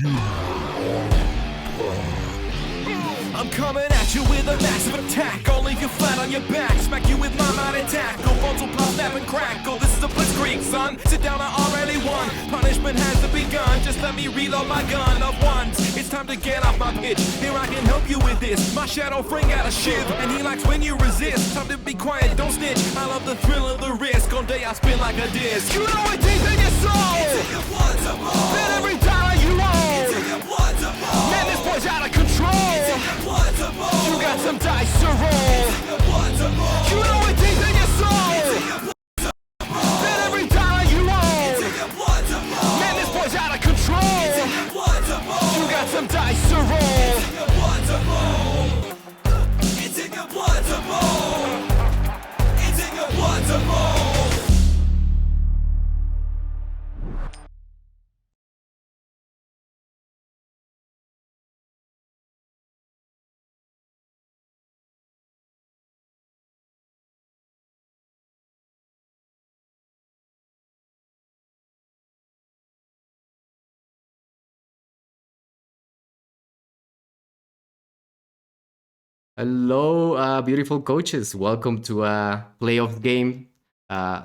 I'm coming at you with a massive attack. I'll leave you flat on your back. Smack you with my mighty tackle. Bones will pop, snap, and crackle. This is a blitzkrieg, son. Sit down, I already won. Punishment has to begun. Just let me reload my gun of ones. It's time to get off my pitch. Here I can help you with this. My shadow friend got a shiv, and he likes when you resist. Time to be quiet, don't snitch. I love the thrill of the risk. All day I spin like a disc. You know it deep in your soul. It's in your blood to roll. Bet every dollar you own. It's in your blood to roll. Man, this boy's out of control. It's in your blood to roll. You got some dice to roll. It's in your blood to roll. You know it deep in your soul. It's in your blood to roll. Bet every dollar you own. It's in your blood to roll. Man, this boy's out of control. It's in your blood to roll. You got some dice to roll. It's in your blood to roll. It's in your blood to roll. It's in your blood to roll. Hello, beautiful coaches. Welcome to a playoff game. I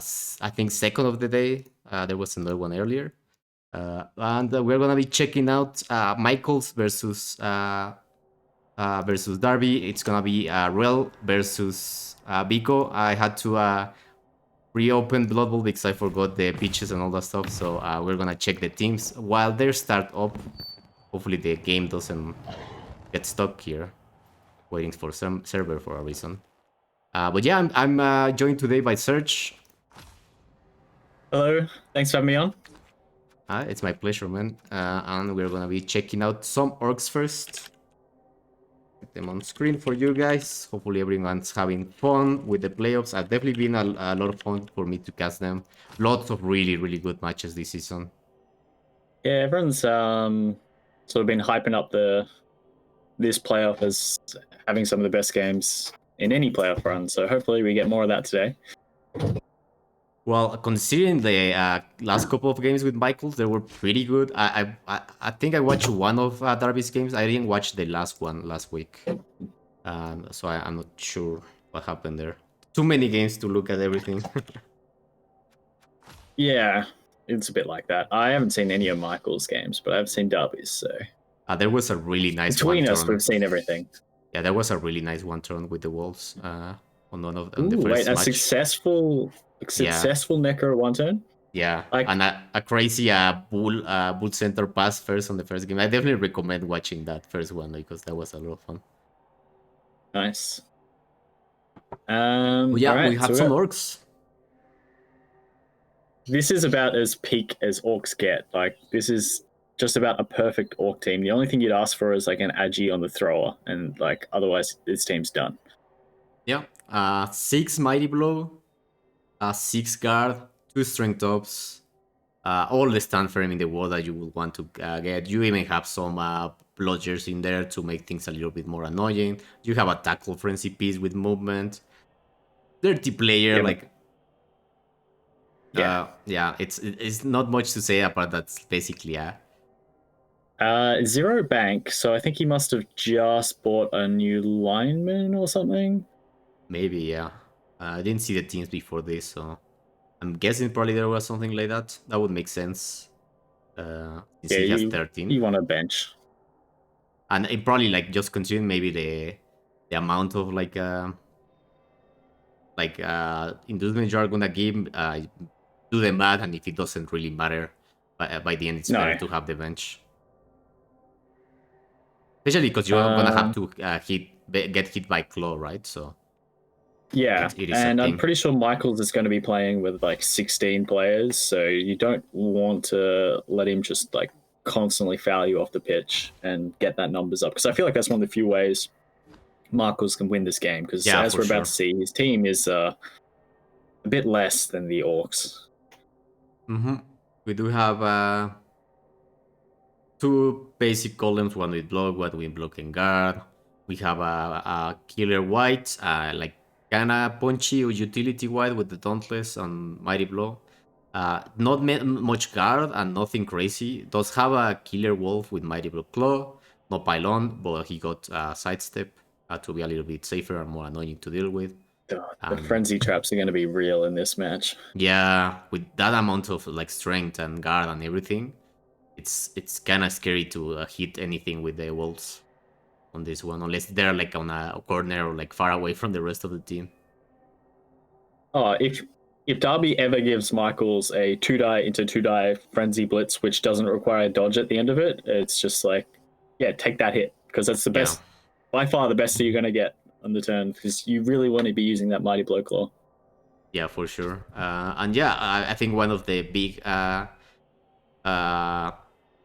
think second of the day. There was another one earlier. And we're going to be checking out Michaels versus Darby. It's going to be REBBL versus Biko. I had to reopen Blood Bowl because I forgot the pitches and all that stuff. So we're going to check the teams while they start up. Hopefully the game doesn't get stuck here. Waiting for some server for a reason. But yeah, I'm joined today by Serge. Hello, thanks for having me on. It's my pleasure, man. And we're gonna be checking out some orcs first. Get them on screen for you guys. Hopefully everyone's having fun with the playoffs. I've definitely been a lot of fun for me to cast them. Lots of really, really good matches this season. Yeah, everyone's sort of been hyping up this playoff as having some of the best games in any playoff run. So hopefully we get more of that today. Well, considering the last couple of games with Michaels, they were pretty good. I think I watched one of Darby's games. I didn't watch the last one last week. So I'm not sure what happened there. Too many games to look at everything. Yeah, it's a bit like that. I haven't seen any of Michael's games, but I've seen Darby's, so... There was a really nice Between one us, turn. we've seen everything. Yeah, there was a really nice one turn with the Wolves on one of the Ooh, first wait, a match. successful Necro one turn? Yeah, Like- and a crazy bull center pass first on the first game. I definitely recommend watching that first one because that was a lot of fun. Nice. Yeah, alright, we have so some orcs. This is about as peak as orcs get. Like, this is just about a perfect orc team. The only thing you'd ask for is like an agi on the thrower, and like otherwise this team's done. Yeah, 6 mighty blow, 6 guard, 2 strength ups, all the stand frame in the world that you would want to get. You even have some blodgers in there to make things a little bit more annoying. You have a tackle frenzy piece with movement. Dirty player, Yeah, like yeah. It's not much to say about that's basically Zero bank, so I think he must have just bought a new lineman or something. Maybe, yeah. I didn't see the teams before this, so I'm guessing probably there was something like that. That would make sense. Since he has 13. You want a bench. And it probably like just considering maybe the amount of like inducement you are gonna give, do the math, and if it doesn't really matter, by the end it's better to have the bench. Especially because you're gonna have to get hit by claw, right? So yeah, it is and something. I'm pretty sure Michaels is going to be playing with like 16 players, so you don't want to let him just like constantly foul you off the pitch and get that numbers up, because I feel like that's one of the few ways Michaels can win this game, because as we're about to see, his team is a bit less than the orcs. We do have 2 basic golems, one with block, one with block and guard. We have a killer white, like kinda punchy or utility white with the dauntless and mighty blow. Not much guard and nothing crazy. Does have a killer wolf with mighty blow claw, no pylon, but he got sidestep to be a little bit safer and more annoying to deal with. The frenzy traps are going to be real in this match. Yeah, with that amount of like strength and guard and everything, it's kind of scary to hit anything with the wolves on this one, unless they're like on a corner or like far away from the rest of the team. Oh, if Darby ever gives Michaels a 2-die into 2-die frenzy blitz, which doesn't require a dodge at the end of it, it's just like, yeah, take that hit, because that's the best, by far the best that you're going to get on the turn, because you really want to be using that mighty blow claw. Yeah, for sure. And yeah, I think one of the big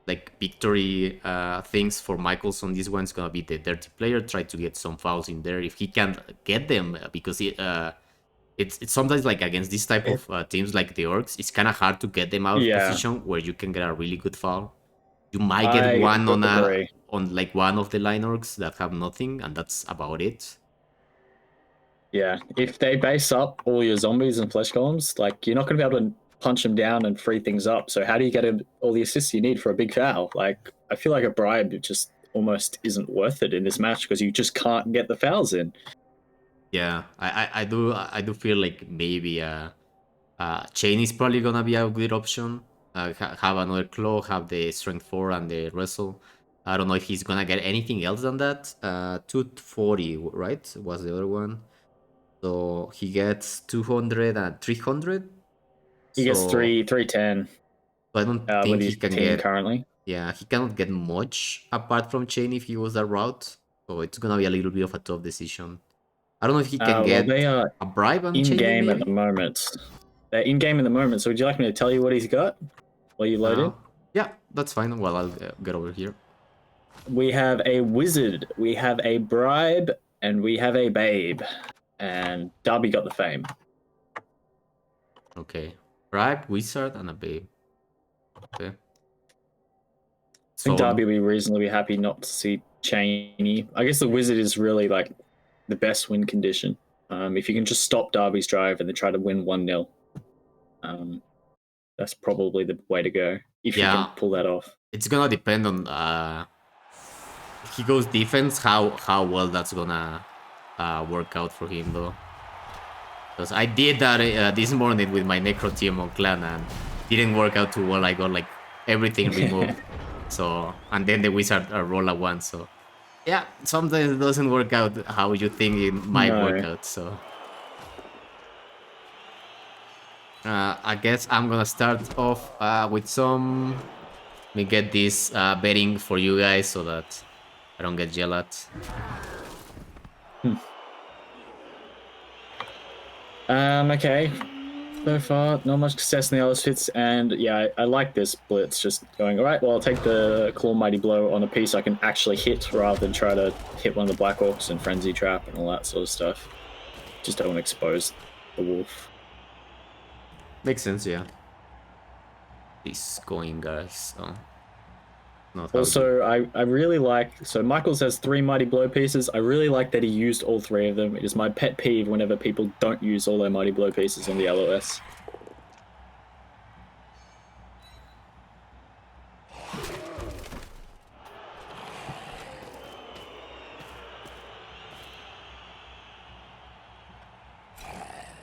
like victory things for Michaels on this one is gonna be the dirty player. Try to get some fouls in there if he can't get them, because it's sometimes like against this type of teams like the Orcs, it's kind of hard to get them out of position where you can get a really good foul. You might get one on like one of the line Orcs that have nothing, and that's about it. Yeah, if they base up all your zombies and flesh columns, like you're not going to be able to punch them down and free things up. So how do you get all the assists you need for a big foul? Like, I feel like a bribe just almost isn't worth it in this match because you just can't get the fouls in. Yeah, I do feel like maybe Chain is probably gonna be a good option. Have another claw, have the strength 4 and the wrestle. I don't know if he's gonna get anything else than that. 240, right? Was the other one. So he gets 200 and 300. He gets 310. So I don't think he can get currently. Yeah, he cannot get much apart from Chain if he goes that route. So it's gonna be a little bit of a tough decision. I don't know if he can get they are a bribe on in Chain. Game at the moment. They're in game at the moment. So would you like me to tell you what he's got while you load it? Yeah, that's fine. Well, I'll get over here. We have a wizard, we have a bribe, and we have a babe. And Darby got the fame. Okay. Bribe, wizard, and a babe. Okay. I think Darby will be reasonably happy not to see Cheney. I guess the wizard is really like the best win condition. If you can just stop Darby's drive and then try to win 1-0, that's probably the way to go. If you can pull that off. It's gonna depend on if he goes defense, how well that's gonna work out for him though. Because I did that this morning with my Necro team on Clan and didn't work out too well. I got like everything removed. So, and then the wizard roll at once. So, yeah, sometimes it doesn't work out how you think it might work out. So, I guess I'm gonna start off with some. Let me get this betting for you guys so that I don't get yelled at. Okay. So far, not much success in the other fits, and yeah, I like this blitz. Just going, all right, well, I'll take the Claw Mighty Blow on a piece I can actually hit rather than try to hit one of the Black Orcs and Frenzy Trap and all that sort of stuff. Just don't want to expose the wolf. Makes sense, yeah. He's going, guys. So. Also, I really like... So Michaels has 3 Mighty Blow pieces. I really like that he used all 3 of them. It is my pet peeve whenever people don't use all their Mighty Blow pieces on the LOS.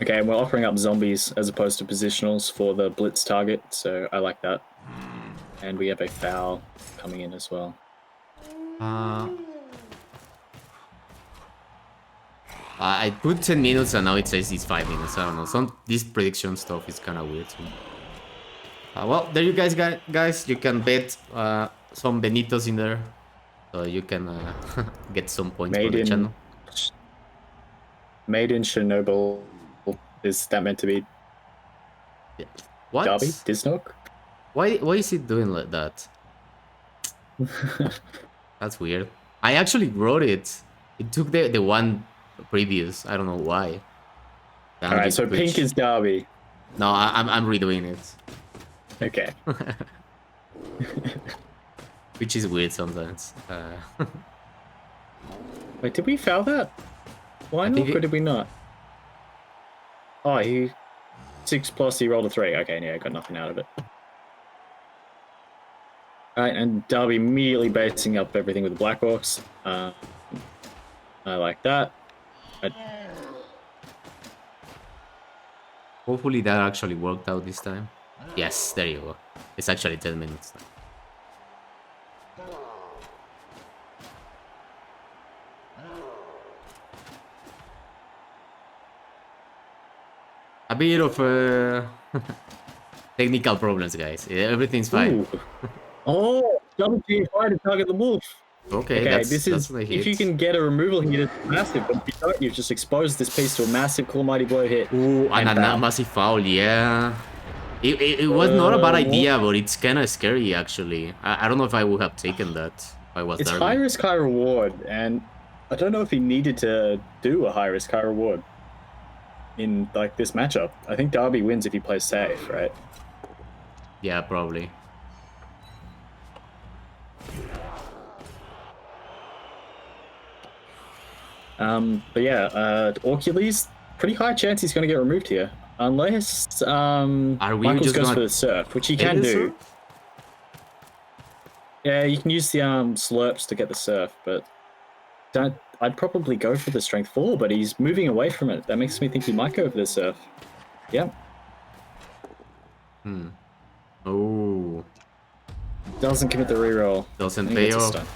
Okay, and we're offering up zombies as opposed to positionals for the blitz target, so I like that. And we have a foul coming in as well. I put 10 minutes and now it says it's 5 minutes. I don't know. This prediction stuff is kind of weird. Well, there you guys, you can bet some Benitos in there, so you can get some points for the channel. Made in Chernobyl. Is that meant to be? Yeah. What? Darby? Disnok? Why is it doing like that? That's weird. I actually wrote it. It took the one previous. I don't know why. Alright, so pink is Darby. No, I'm redoing it. Okay. Which is weird sometimes. Wait, did we foul that? Why not? Or did we not? Oh, 6 plus, he rolled a 3. Okay, yeah, got nothing out of it. Alright, and Darby immediately basing up everything with the Blackhawks. I like that. Hopefully that actually worked out this time. Yes, there you go. It's actually 10 minutes now. A bit of technical problems, guys. Everything's fine. Ooh. Oh, double G5 to target the wolf. Okay, this is if you can get a removal hit, it's massive. But if you don't, you've just exposed this piece to a massive Claw Mighty Blow hit. Ooh, and a massive foul, yeah. It was not a bad idea, but it's kind of scary, actually. I don't know if I would have taken that if I was It's Darby. high risk, high reward, and I don't know if he needed to do a high risk, high reward in like this matchup. I think Darby wins if he plays safe, right? Yeah, probably. But yeah, Orcules, pretty high chance he's going to get removed here. Unless Michaels just goes gonna for the surf, which he take can the do. surf? Yeah, you can use the slurps to get the surf, but I'd probably go for the strength 4, but he's moving away from it. That makes me think he might go for the surf. Yeah. Oh. Doesn't commit the reroll. Doesn't He pay gets a off. stun.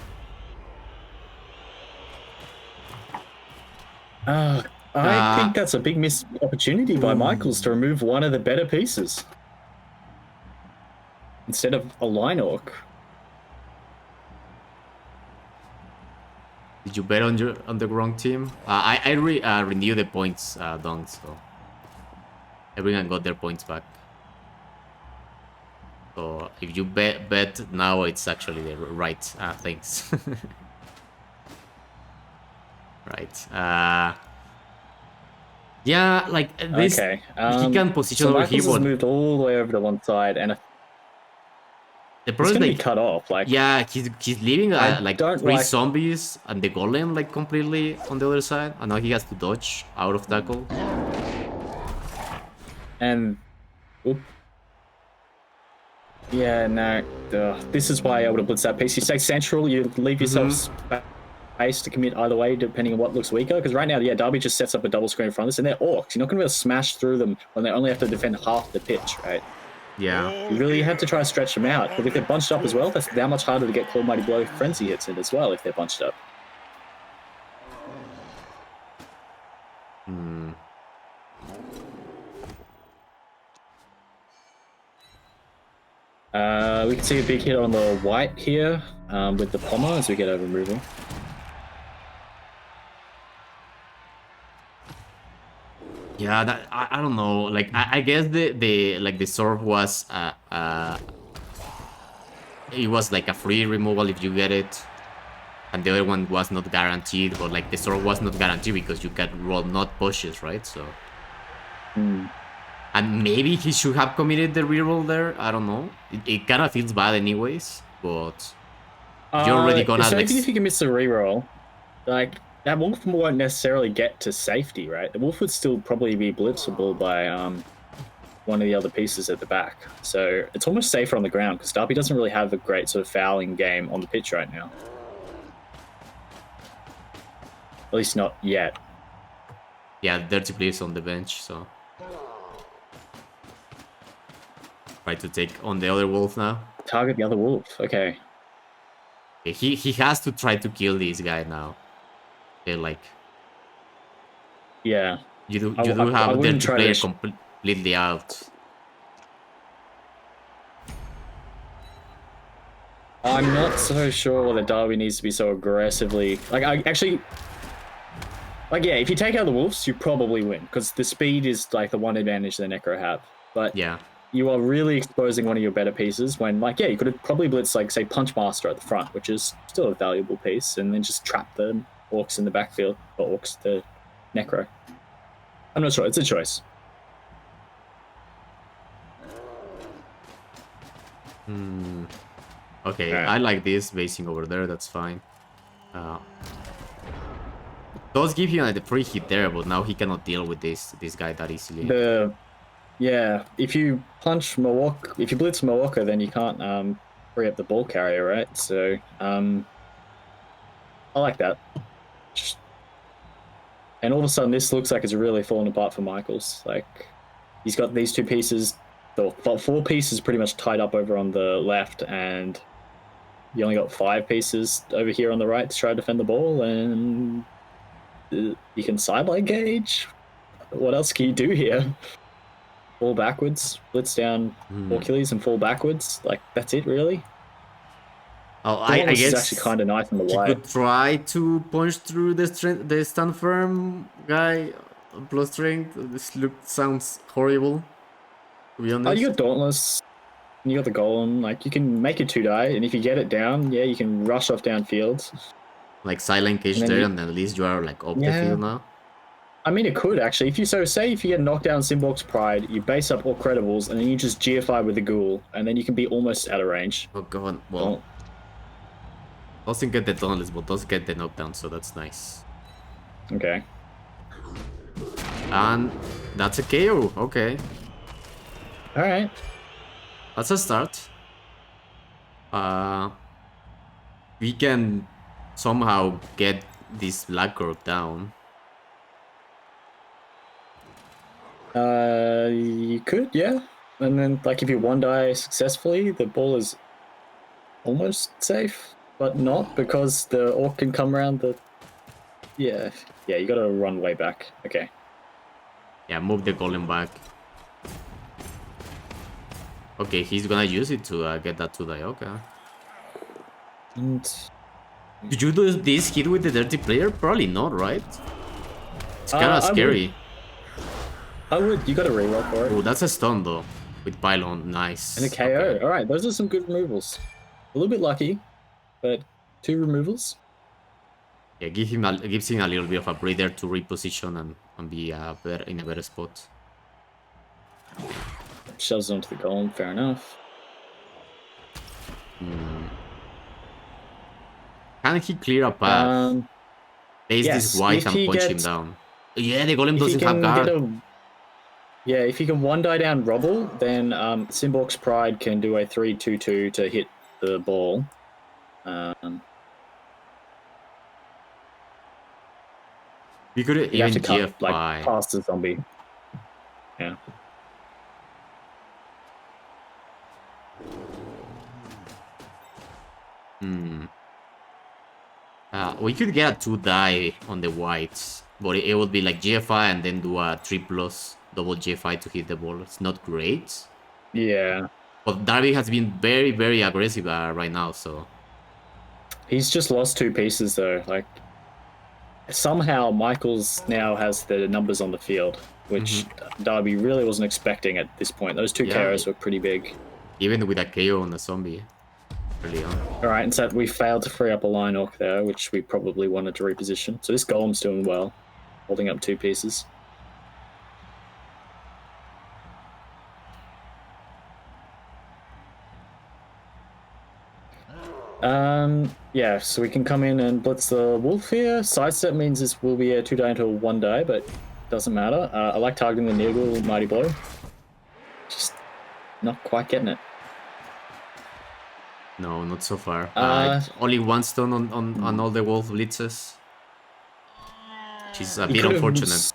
I think that's a big missed opportunity by Michaels to remove one of the better pieces. Instead of a line orc. Did you bet on the wrong team? I renew the points, Dong, so everyone got their points back. So if you bet now, it's actually the right things. Right. Yeah, like this. Okay. He can position so over Michaels here. has moved all the way over to one side, and The it's problem going to is be like, cut off. Like, yeah, he's leaving I like don't 3 like- zombies and the golem like completely on the other side, and now he has to dodge out of tackle. and oop. Yeah, no. This is why I would have blitzed that piece. You stay central, you leave yourself space to commit either way, depending on what looks weaker. Because right now, yeah, Darby just sets up a double screen in front of us, and they're orcs. You're not going to be able to smash through them when they only have to defend half the pitch, right? Yeah. You really have to try to stretch them out. But if they're bunched up as well, that's that much harder to get Claw Mighty Blow Frenzy hits in as well if they're bunched up. We can see a big hit on the white here with the Pommer as we get over removal. Yeah, that, I don't know. Like I guess the sword was it was like a free removal if you get it, and the other one was not guaranteed. But like the sword was not guaranteed because you can roll not pushes, right? So. And maybe he should have committed the reroll there. I don't know. It kind of feels bad anyways, but you're already gonna. So Like, even if you can miss the reroll, like that wolf won't necessarily get to safety, right? The wolf would still probably be blitzable by one of the other pieces at the back. So it's almost safer on the ground because Darby doesn't really have a great sort of fouling game on the pitch right now. At least not yet. yeah, dirty plays on the bench, so. Try to take on the other wolf now. Target the other wolf. Okay. He has to try to kill this guy now. Okay, like Yeah. you do I have wouldn't dirty try player to completely out. I'm not so sure whether Darby needs to be so aggressively. Like, I actually. Like, yeah, if you take out the wolves, you probably win because the speed is like the one advantage the Necro have. But Yeah. you are really exposing one of your better pieces when, like, yeah, you could have probably blitzed, like, say, Punch Master at the front, which is still a valuable piece, and then just trap the orcs in the backfield, or orcs, the Necro. I'm not sure. It's a choice. Okay, Alright. I like this basing over there. That's fine. Does give him the free hit there, but now he cannot deal with this guy that easily. Yeah, if you punch Mawok, if you blitz Mawaka, then you can't free up the ball carrier, right? So I like that. Just... And all of a sudden, this looks like it's really falling apart for Michaels. Like he's got these two pieces, the 4 pieces pretty much tied up over on the left, and you only got 5 pieces over here on the right to try to defend the ball, and you can sideline gauge. What else can you do here? Fall backwards, blitz down Achilles and fall backwards. Like, that's it, really? Oh, I guess is actually kind of nice on the he wide. could try to punch through the stand firm guy plus strength. This sounds horrible, to be honest. Oh, you got Dauntless, and you got the Golem. Like, you can make it 2-die, and if you get it down, yeah, you can rush off downfield. Like silent cage there, and then at least you are like up the field now. I mean, it could actually. If you say if you get knocked down Simborg's Pride, you base up all credibles, and then you just GFI with the Ghoul, and then you can be almost out of range. Oh god, well, doesn't get the Dauntless, but does get the knockdown, so that's nice. Okay. And that's a KO. Okay. All right. That's a start. We can somehow get this Black Orc down. You could, yeah. And then, like, if you 1-die successfully, the ball is almost safe, but not, because the Orc can come around the... Yeah, you gotta run way back. Okay. Yeah, move the Golem back. Okay, he's gonna use it to get that 2-die, okay. And... Did you do this hit with the Dirty Player? Probably not, right? It's kinda scary. I would. You got a reroll for it. Oh, that's a stun though. With Pylon, nice. And a KO. Okay. Alright, those are some good removals. A little bit lucky, but 2 removals. Yeah, gives him a little bit of a breather to reposition and be better, in a better spot. Shoves onto the Golem, fair enough. Can he clear a path? Place yes, this white and punch him down. Yeah, the Golem doesn't have guard. Yeah, if you can 1-die down REBBL, then Simborg's Pride can do a 3-2-2 to hit the ball. We could you even have to cut, GF like, past the zombie. Yeah. We could get a 2-die on the whites, but it would be like GFI and then do a 3+ double GFI to hit the ball. It's not great. Yeah. But Darby has been very, very aggressive right now, so... He's just lost 2 pieces, though. Like, somehow Michaels now has the numbers on the field, which Darby really wasn't expecting at this point. Those 2 KOs were pretty big. Even with a KO on the zombie early on. Alright, and so we failed to free up a line orc there, which we probably wanted to reposition. So this Golem's doing well, holding up 2 pieces. Yeah, so we can come in and blitz the wolf here. Sidestep means this will be a 2-die into a 1-die, but doesn't matter. I like targeting the Neargle Mighty Blow. Just not quite getting it. No, not so far. Only 1 stun on all the wolf blitzes. Which is a bit unfortunate.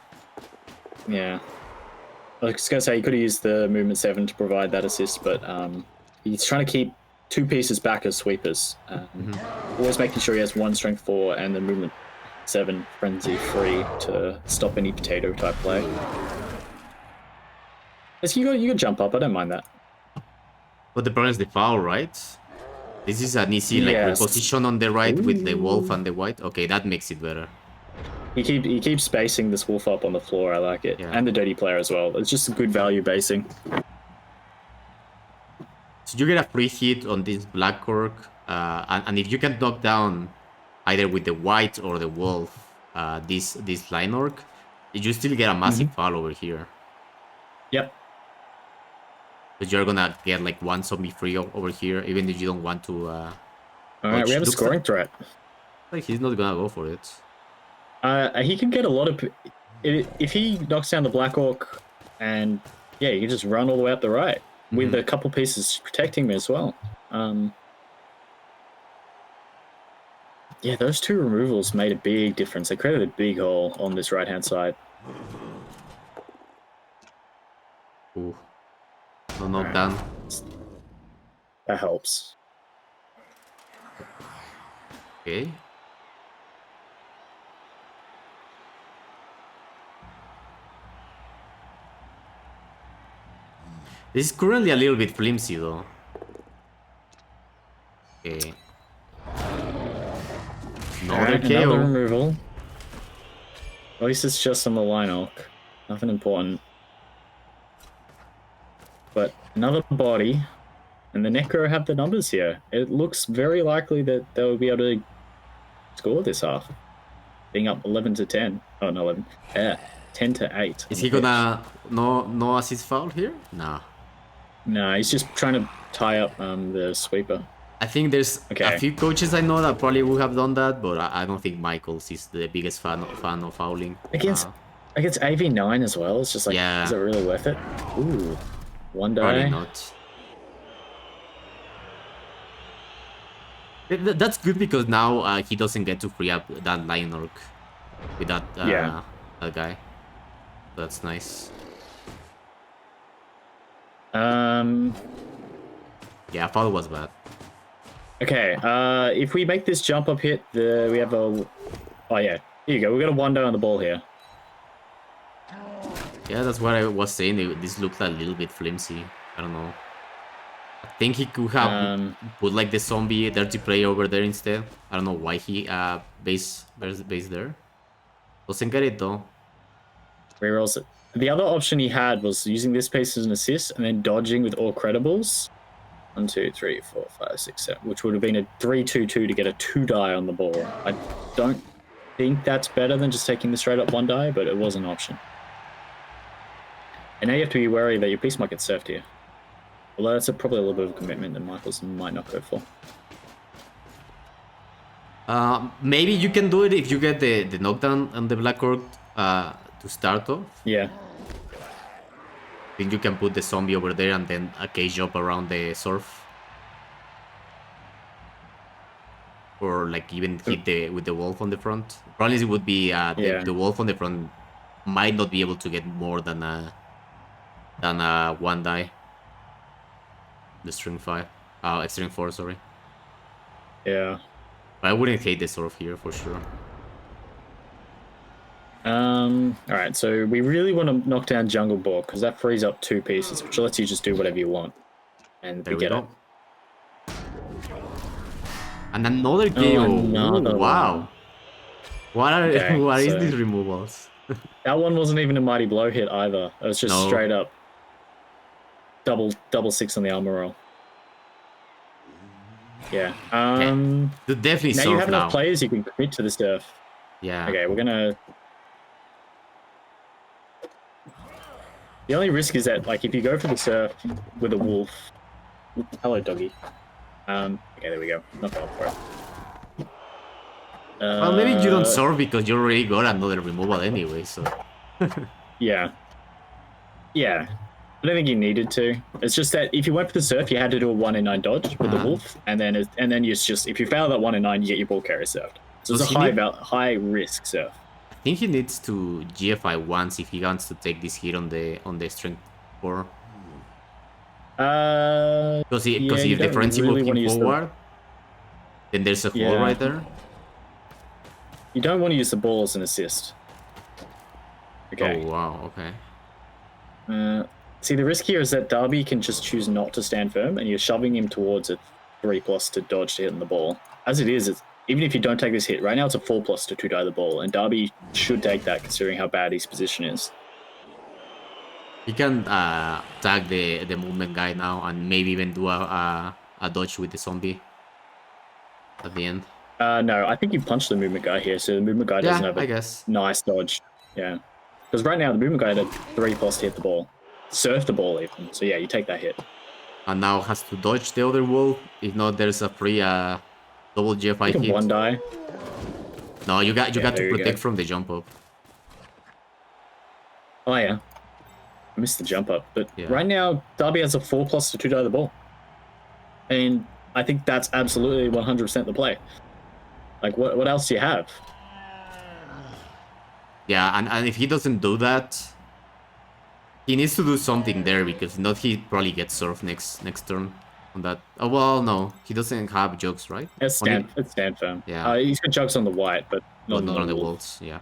Yeah. I was going to say, he could have used the movement 7 to provide that assist, but he's trying to keep 2 pieces back as sweepers. Always making sure he has 1 strength 4 and the movement 7 frenzy free to stop any potato type play. You can jump up, I don't mind that. But the problem is the foul, right? This is an easy reposition on the right with the wolf and the white. Okay, that makes it better. He keeps spacing this wolf up on the floor, I like it. Yeah. And the dirty player as well. It's just a good value basing. So you get a free hit on this Black Orc, and if you can knock down either with the white or the wolf this line orc, you still get a massive foul over here. Yep. But you're gonna get like 1 zombie free over here, even if you don't want to. Alright, we have a scoring threat. Like he's not gonna go for it. He can get a lot of... If he knocks down the Black Orc and yeah, you can just run all the way up the right with a couple pieces protecting me as well. Yeah, those two removals made a big difference. They created a big hole on this right-hand side. Ooh. No knockdown. That helps. Okay. This is currently a little bit flimsy though. Okay. Another KO. Another removal. At least it's just on the line arc. Nothing important. But another body. And the Necro have the numbers here. It looks very likely that they'll be able to score this half. Being up 11 to 10. Oh, no, 11. Yeah, 10 to 8. Is he gonna... No assist foul here? Nah. No, he's just trying to tie up the sweeper. I think there's a few coaches I know that probably would have done that, but I don't think Michaels is the biggest fan of fouling. Against AV9 as well, it's just like, yeah. Is it really worth it? Ooh, one die. Probably not. That's good because now he doesn't get to free up that line orc with that that guy. That's nice. Yeah, foul was bad. Okay, if we make this jump up hit, we have a... Oh yeah, here you go. We got a one die on the ball here. Yeah, that's what I was saying. This looked a little bit flimsy. I don't know. I think he could have put like the zombie dirty play over there instead. I don't know why he base there. Doesn't get it though. Rerolls it. The other option he had was using this piece as an assist and then dodging with all credibles. 1, 2, 3, 4, 5, 6, 7, which would have been a 3-2-2 to get a 2 die on the ball. I don't think that's better than just taking the straight up 1 die, but it was an option. And now you have to be wary that your piece might get surfed here. Although that's probably a little bit of a commitment that Michaels might not go for. Maybe you can do it if you get the knockdown on the Black Orc to start off. Yeah. Then you can put the zombie over there and then a cage up around the surf. Or like even hit with the wolf on the front. Probably it would be the wolf on the front might not be able to get more than a 1 die. The string 5. String 4, sorry. Yeah. But I wouldn't hate the surf here for sure. Alright, so we really want to knock down Jungle Ball because that frees up 2 pieces, which lets you just do whatever you want. And there we get go. it. And another KO. Another wow. What is these removals? That one wasn't even a Mighty Blow hit either. It was just straight up double 6 on the armor roll. Yeah. Dude, definitely now you have enough players you can commit to the surf. Yeah. Okay, we're gonna... The only risk is that, like, if you go for the surf with a wolf... Hello, doggy. Okay, there we go. Not going for it. Well, maybe you don't surf because you already got another removal anyway, so... Yeah. Yeah. I don't think you needed to. It's just that if you went for the surf, you had to do a 1 in 9 dodge with the wolf, and then you just... If you fail that 1 in 9, you get your ball carrier surfed. So it's a high risk surf. I think he needs to GFI once if he wants to take this hit on the strength 4. Because if the frenzy really him forward, then there's a 4 right there. You don't want to use the ball as an assist. Okay. Oh wow. Okay. See, the risk here is that Darby can just choose not to stand firm, and you're shoving him towards a 3+ to dodge to hit on the ball. As it is, even if you don't take this hit, right now it's a 4+ to 2 die the ball, and Darby should take that considering how bad his position is. He can tag the movement guy now and maybe even do a dodge with the zombie at the end. No, I think you punched the movement guy here, so the movement guy doesn't have a nice dodge. Yeah. Because right now the movement guy had a 3+ to hit the ball. Surf the ball even. So yeah, you take that hit. And now has to dodge the other wall. If not, there's a free double GFI hit. 1 die. No, you got to protect from the jump up. Oh yeah. I missed the jump up. But Yeah. right now, Darby has a 4+ to 2 die the ball. And I think that's absolutely 100% the play. Like, what else do you have? Yeah, and if he doesn't do that, he needs to do something there, because if not, he probably gets served next turn on that. Oh, well, no. He doesn't have jugs, right? It's stand firm. Yeah. He's got jugs on the white, but not But not on the wolf. walls, yeah.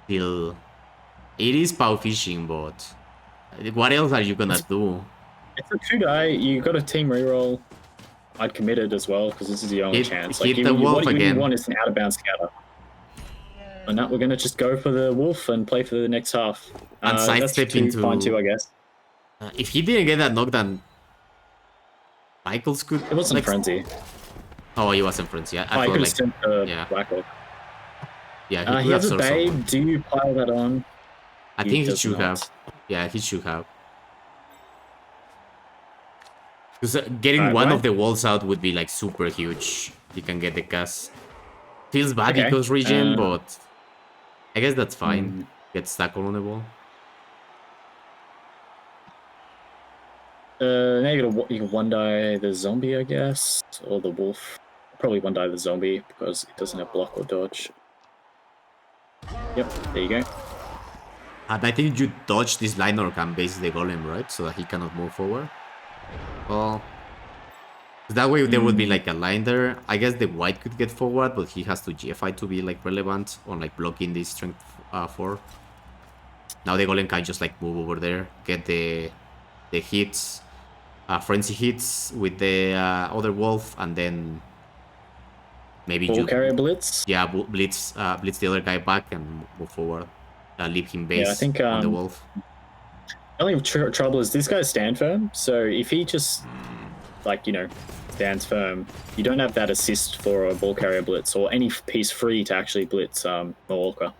Still, it is pow fishing, but what else are you gonna do? It's a 2 die. You got a team reroll. I'd commit it as well, because this is the only chance. Like, hit the wolf what again. you want is an out-of-bounds scatter. And now we're going to just go for the wolf and play for the next half. And sidestep into... fine too, I guess. If he didn't get that knockdown, Michaels could... It wasn't Frenzy. Oh, he wasn't Frenzy. I he thought, could like... have sent the Blackhawk. Yeah, he has a babe. Do you pile that on? I think he should have. Yeah, he should have. Because getting one of the walls out would be like super huge. You can get the cast. Feels bad because regen, but I guess that's fine. Get stuck on the wall. Now you can 1-die the zombie, I guess, or the wolf. Probably 1-die the zombie because it doesn't have block or dodge. Yep, there you go. And I think you dodge this line or can base the golem, right? So that he cannot move forward. Well, that way there would be like a line there. I guess the white could get forward, but he has to GFI to be like relevant on like blocking the strength 4. Now the golem can just like move over there, get the hits, frenzy hits with the other wolf, and then maybe Ball carrier blitz. Yeah, blitz the other guy back and move forward. Leave him base I think, on the wolf. The only trouble is this guy's stand firm, so if he just, like, stands firm, you don't have that assist for a ball carrier blitz or any piece free to actually blitz Walker.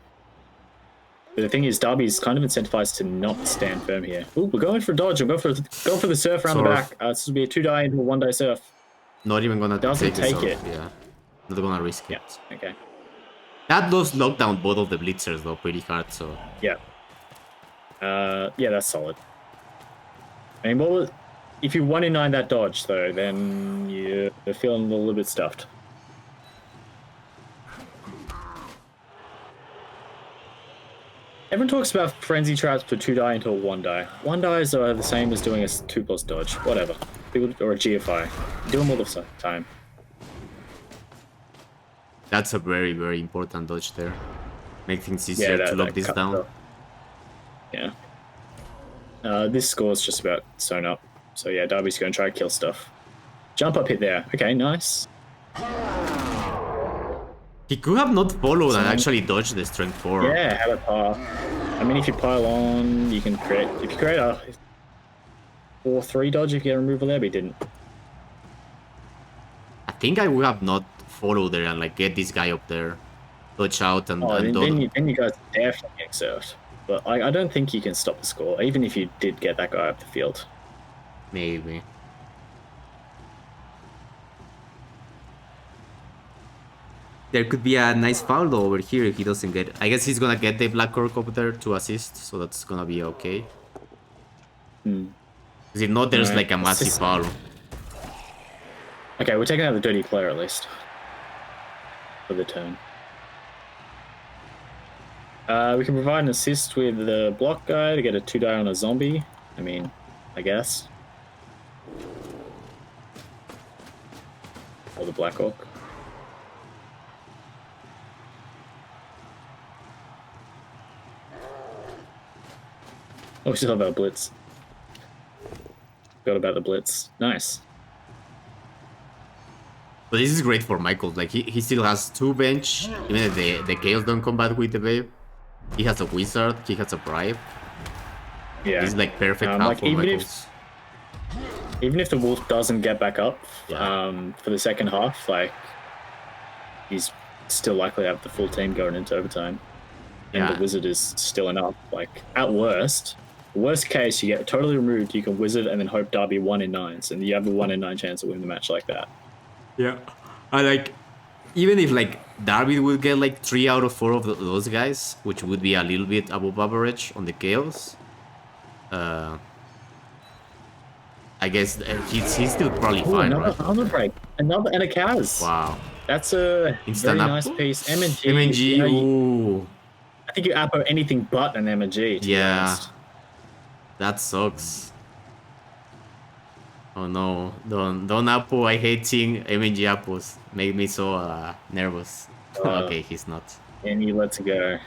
But the thing is, Darby's kind of incentivized to not stand firm here. Ooh, we're going for a dodge. I'm going for the surf around the back. This will be a 2-die into a 1-die surf. Not even gonna take it. Yeah, not gonna risk it. Okay. That does lock down both of the blitzers though pretty hard. So yeah, that's solid. I mean, if you 1 in 9 that dodge though, then you're feeling a little bit stuffed. Everyone talks about frenzy traps for 2-die into a 1-die. 1-dies are the same as doing a 2+ dodge, whatever. Or a GFI. Do them all the time. that's a very, very important dodge there. Make things easier to lock this down. Yeah. This score's just about sewn up. So yeah, Darby's going to try to kill stuff. Jump up hit there. Okay, nice. He could have not followed and actually dodged the strength 4. Yeah, have a pile. I mean, if you pile on, you can create... If you create a 4-3 dodge, if you get a removal there, but he didn't. I think I would have not followed there and like get this guy up there, dodge out and then you guys are definitely getting served. But I don't think you can stop the score, even if you did get that guy up the field. Maybe. There could be a nice foul though over here if he doesn't get... I guess he's gonna get the Black Orc up there to assist, so that's gonna be okay. Because if not, there's like a massive foul. Okay, we're taking out the dirty player at least. For the turn. We can provide an assist with the block guy to get a 2-die on a zombie. I mean, I guess. Or the Black Orc. Oh, we still have our blitz. Forgot about the blitz. Nice. But this is great for Michael. Like he still has 2 bench. Even if the Chaos don't combat with the Babe. He has a Wizard. He has a Bribe. Yeah. He's like perfect half for Michaels. Even if the Wolf doesn't get back up for the second half, like he's still likely to have the full team going into overtime. And the Wizard is still enough. Like at worst case, you get totally removed. You can Wizard and then hope Darby 1 in 9s, and you have a 1 in 9 chance of winning the match like that. Yeah, I like even if like Darby would get like 3 out of 4 of those guys, which would be a little bit above average on the chaos. I guess he's still probably Ooh, fine, another right? armor break, another and a Kaz. Wow. That's a Instant very nice apple? piece. MNG. MNG, You know, ooh. I think you appo anything but an MNG. To be Yeah. honest. That sucks. Oh no, don't apple. I hate seeing MNG apples. Made me so nervous. Okay, he's not. And he lets it go.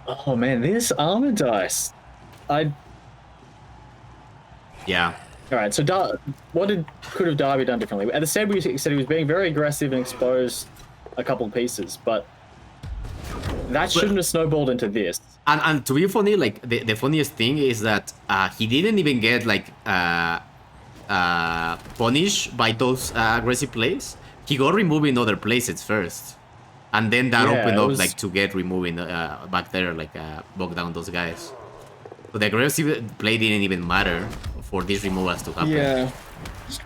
Oh man, this armor dice. Yeah. All right. So could have Darby done differently? At the said he said he was being very aggressive and exposed a couple of pieces, but that shouldn't have snowballed into this. And to be funny, like the funniest thing is that he didn't even get like punished by those aggressive plays. He got removed in other places first, and then that opened up like to get removing back there, like bog down those guys. So the aggressive play didn't even matter for these removals to happen. Yeah.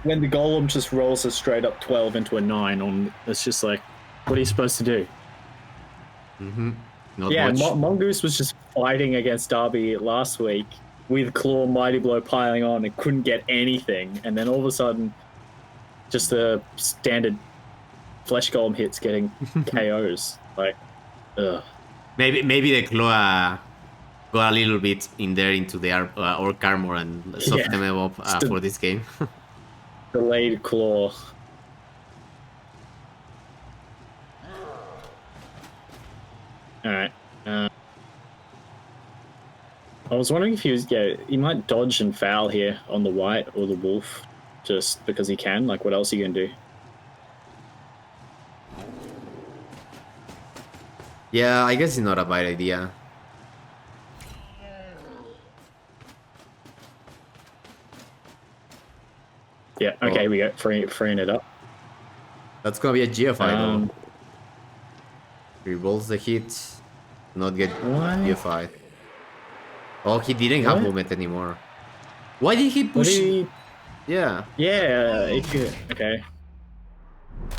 When the golem just rolls a straight up 12 into a 9 it's just like, what are you supposed to do? Not Yeah, much. Mongoose was just fighting against Darby last week with Claw Mighty Blow piling on and couldn't get anything. And then all of a sudden, just the standard Flesh Golem hits getting KOs. Like, ugh. Maybe the claw got a little bit in there into the orc armor and softened them up for this game. Delayed Claw. Alright. I was wondering if he might dodge and foul here on the white or the wolf, just because he can. Like, what else are you gonna do? Yeah, I guess it's not a bad idea. Yeah, okay, we got freeing it up. That's gonna be a GFI though. Revolves the hit, not get GFI. Oh, he didn't have movement anymore. Why did he push? Yeah. Yeah, okay.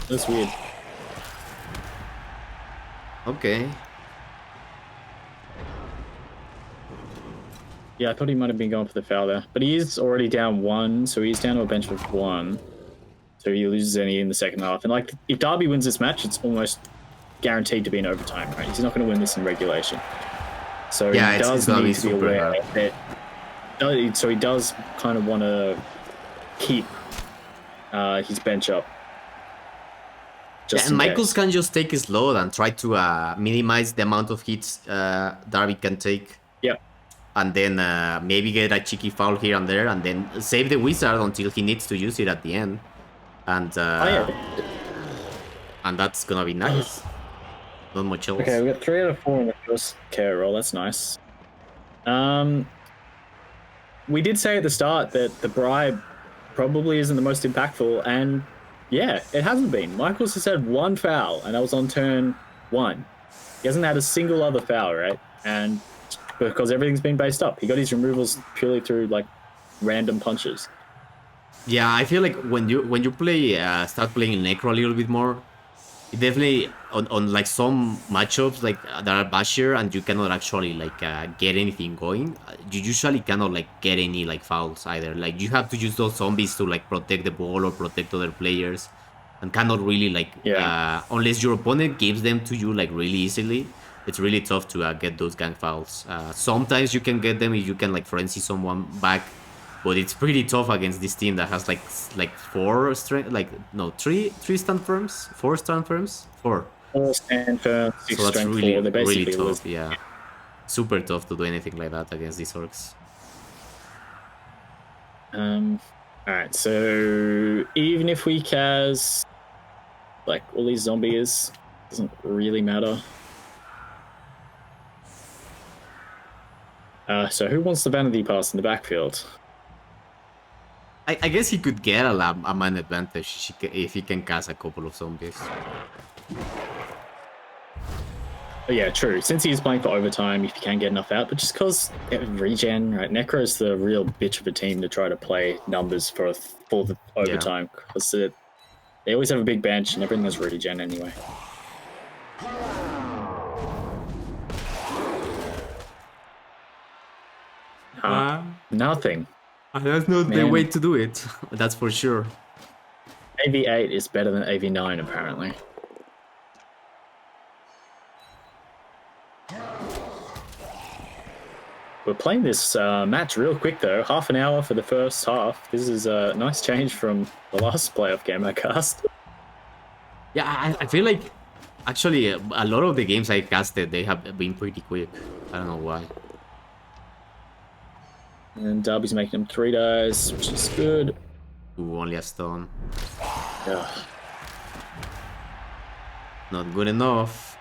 That's weird. Okay. Yeah, I thought he might have been going for the foul there. But he is already down 1, so he's down to a bench of 1. So he loses any in the second half. And like, if Darby wins this match, it's almost guaranteed to be in overtime, right? He's not going to win this in regulation. So yeah, he does need to be aware that. So he does kind of want to keep his bench up. Yeah, and Michaels can just take his load and try to minimize the amount of hits Darby can take. Yep. And then maybe get a cheeky foul here and there, and then save the wizard until he needs to use it at the end. And and that's gonna be nice. Not much else. Okay, we got 3 out of 4 in the first care roll. That's nice. We did say at the start that the bribe probably isn't the most impactful, and yeah, it hasn't been. Michaels has had 1 foul, and that was on turn 1. He hasn't had a single other foul, right? And because everything's been based up, he got his removals purely through like random punches. Yeah, I feel like when you play start playing Necro a little bit more, it definitely on like some matchups like that are bashier and you cannot actually like get anything going. You usually cannot like get any like fouls either. Like you have to use those zombies to like protect the ball or protect other players, and cannot really like unless your opponent gives them to you like really easily. It's really tough to get those gang fouls. Sometimes you can get them if you can like frenzy someone back. But it's pretty tough against this team that has like 4 strength, like no 3 stand firms, 4 stand firms, 4. 4 stand firms, 6 so that's strength really 4. They basically really tough. Yeah, super tough to do anything like that against these orcs. All right, so even if we Kaz like all these zombies, doesn't really matter. So who wants the vanity pass in the backfield? I guess he could get a man advantage if he can cast a couple of zombies. Oh, yeah, true. Since he's playing for overtime, if he can get enough out, but just because regen, right? Necro is the real bitch of a team to try to play numbers for the overtime. Because They always have a big bench, and everything is regen anyway. Nothing. That's not the Man. way to do it. That's for sure. AV8 is better than AV9, apparently. We're playing this match real quick, though. Half an hour for the first half. This is a nice change from the last playoff game I cast. Yeah, I feel like actually a lot of the games I casted, they have been pretty quick. I don't know why. And Darby's making him 3 dice, which is good. Ooh, only a stone. Ugh. Not good enough.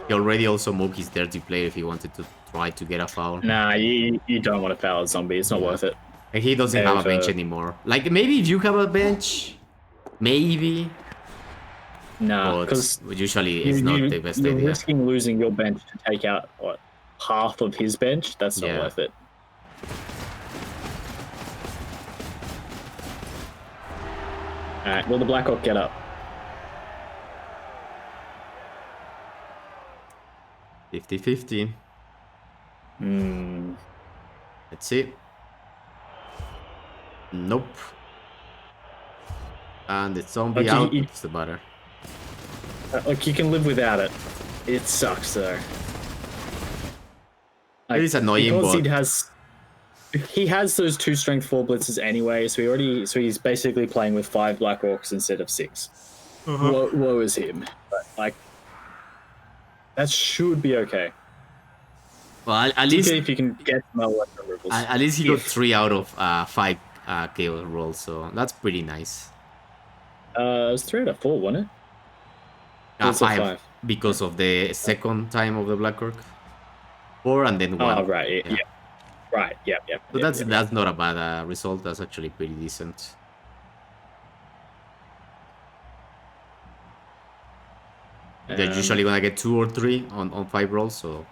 He already also moved his dirty play if he wanted to try to get a foul. Nah, you don't want to foul a zombie. It's not worth it. And he doesn't have a bench anymore. Like, maybe if you have a bench, maybe. Nah, because usually it's not the best idea. You're risking losing your bench to take out, what, half of his bench? That's not worth it. Alright, will the Blackhawk get up? 50-50. Let's see. Nope. And it's zombie out. It's the butter. Like, you can live without it. It sucks, though. Like, It is annoying, because he has those 2 strength 4 blitzes anyway, so he's basically playing with 5 Black Orcs instead of 6. Woe is him. But, like, that should be okay. Well, at least if you can get removals. At least he got 3 out of 5 KO rolls, so that's pretty nice. It was 3 out of 4, wasn't it? 5 because of the second time of the Black Orc. 4 and then 1. Oh, right. Yeah. Right. Yeah. So that's not a bad result. That's actually pretty decent. They're usually gonna get 2 or 3 on 5 rolls. So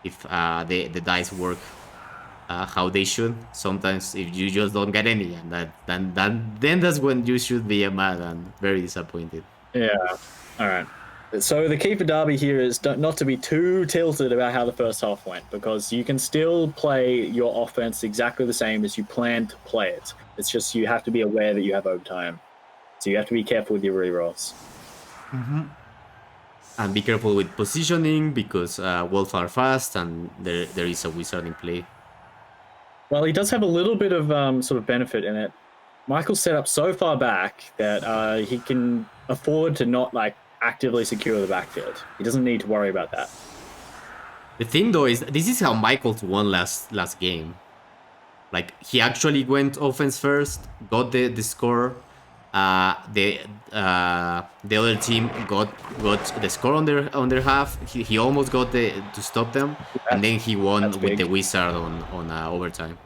if the dice work how they should, sometimes if you just don't get any, and then that's when you should be mad and very disappointed. Yeah. All right. So the key for Derby here is not to be too tilted about how the first half went, because you can still play your offense exactly the same as you planned to play it. It's just you have to be aware that you have overtime. So you have to be careful with your rerolls. And be careful with positioning, because wolves are fast and there is a wizard in play. Well, he does have a little bit of sort of benefit in it. Michael's set up so far back that he can afford to not actively secure the backfield. He doesn't need to worry about that. The thing though is, this is how Michael's won last game. Like, he actually went offense first, got the score. The other team got the score on their half. He almost got to stop them, and then he won with the wizard on overtime.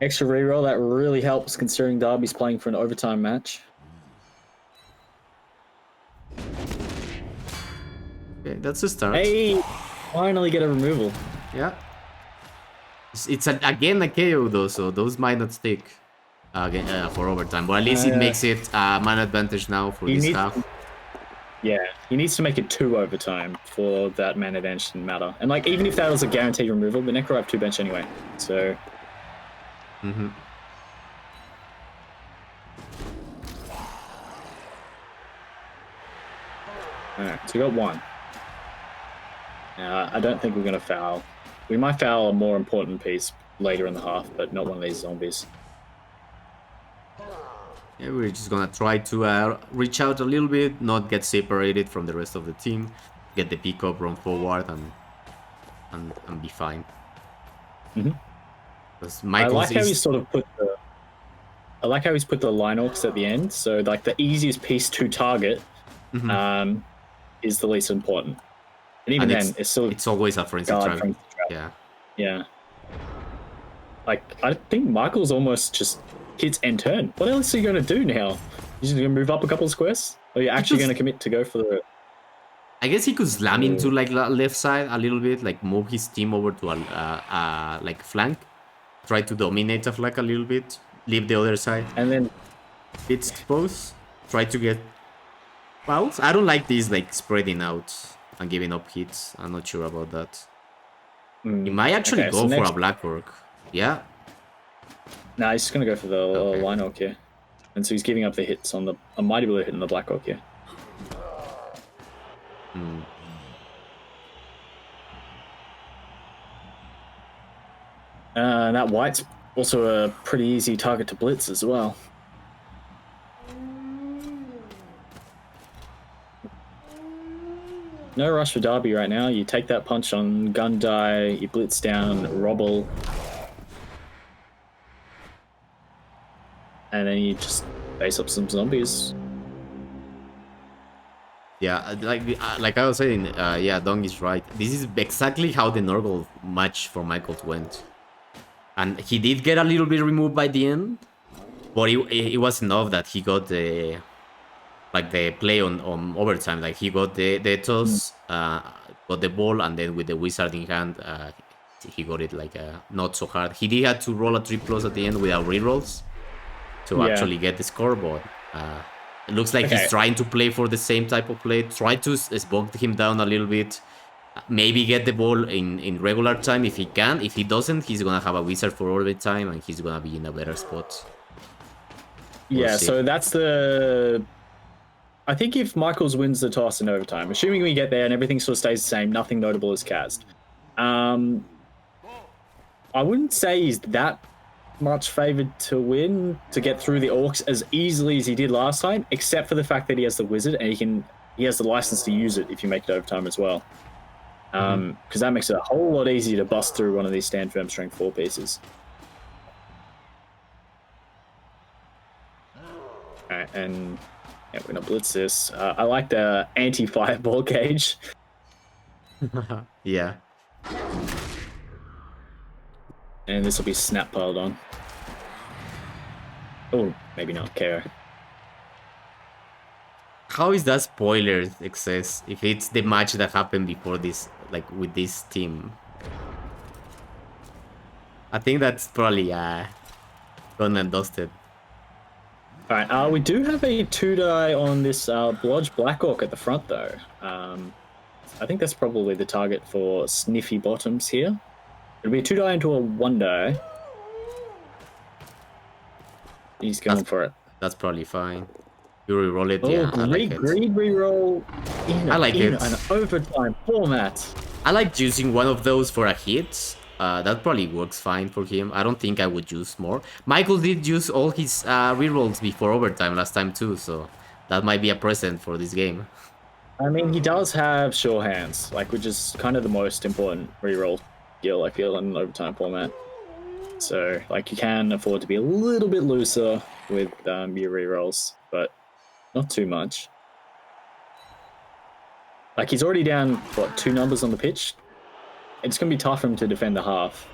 Extra reroll, that really helps considering Derby's playing for an overtime match. Okay, that's a start. Hey, finally get a removal. Yeah. It's again a KO though, so those might not stick for overtime. But at least it makes it man advantage now for this half. Yeah, he needs to make it 2 overtime for that man advantage to matter. And even if that was a guaranteed removal, the Necro have 2 bench anyway. So. Alright, so we got 1. I don't think we're going to foul. We might foul a more important piece later in the half, but not one of these zombies. Yeah, we're just gonna try to reach out a little bit, not get separated from the rest of the team, get the pickup, run forward, and be fine. I like how he's sort of put the. I like how he's put the line orcs at the end. So the easiest piece to target, is the least important. And even then, it's always a frenzy trap. Yeah. I think Michael's almost just hits end turn. What else are you going to do now? You're just going to move up a couple of squares? Or are you actually going to commit to go for the... I guess he could slam into left side a little bit, move his team over to a flank, try to dominate a flank a little bit, leave the other side. And then it's exposed. Try to get fouls. I don't like these like spreading out and giving up hits. I'm not sure about that. He might actually Okay, go so for next- a black orc. Yeah. Nah, he's just gonna go for the Okay. line orc here. And so he's giving up the hits on the a mighty blow hit on the black orc here. Hmm. And that white's also a pretty easy target to blitz as well. No rush for Darby right now. You take that punch on gun die, you blitz down REBBL, and then you just base up some zombies. Yeah, like I was saying, yeah, Dong is right. This is exactly how the normal match for Michaels went. And he did get a little bit removed by the end, but it was enough that he got the play on overtime. Like he got the toss, got the ball, and then with the wizard in hand, he got it like not so hard. He did have to roll a 3+ at the end without rerolls to actually get the score, but it looks like he's trying to play for the same type of play. Try to bog him down a little bit. Maybe get the ball in regular time if he can. If he doesn't, he's gonna have a wizard for overtime and he's gonna be in a better spot. We'll see. So that's the... I think if Michaels wins the toss in overtime, assuming we get there and everything sort of stays the same, nothing notable is cast. I wouldn't say he's that much favored to win, to get through the orcs as easily as he did last time, except for the fact that he has the wizard and he has the license to use it if you make it overtime as well. Because that makes it a whole lot easier to bust through one of these stand firm strength 4 pieces. Alright, and yeah, we're gonna blitz this. I like the anti-fireball cage. Yeah. And this will be snap piled on. Oh, maybe not care. How is that spoiler excess if it's the match that happened before this, like with this team? I think that's probably gone and dusted. Alright, we do have a 2-die on this Blodge Black Orc at the front though. I think that's probably the target for Sniffy Bottoms here. It'll be a 2-die into a 1-die. He's going for it. That's probably fine. You reroll it, Oh, yeah, I like it. greed reroll I like in it. an overtime format. I like using one of those for a hit. That probably works fine for him. I don't think I would use more. Michael did use all his rerolls before overtime last time too, so that might be a present for this game. I mean, he does have sure hands, like, which is kind of the most important reroll skill, I feel, in an overtime format. So, like, you can afford to be a little bit looser with your rerolls, but not too much. Like, he's already down, what, 2 numbers on the pitch? It's going to be tough for him to defend the half.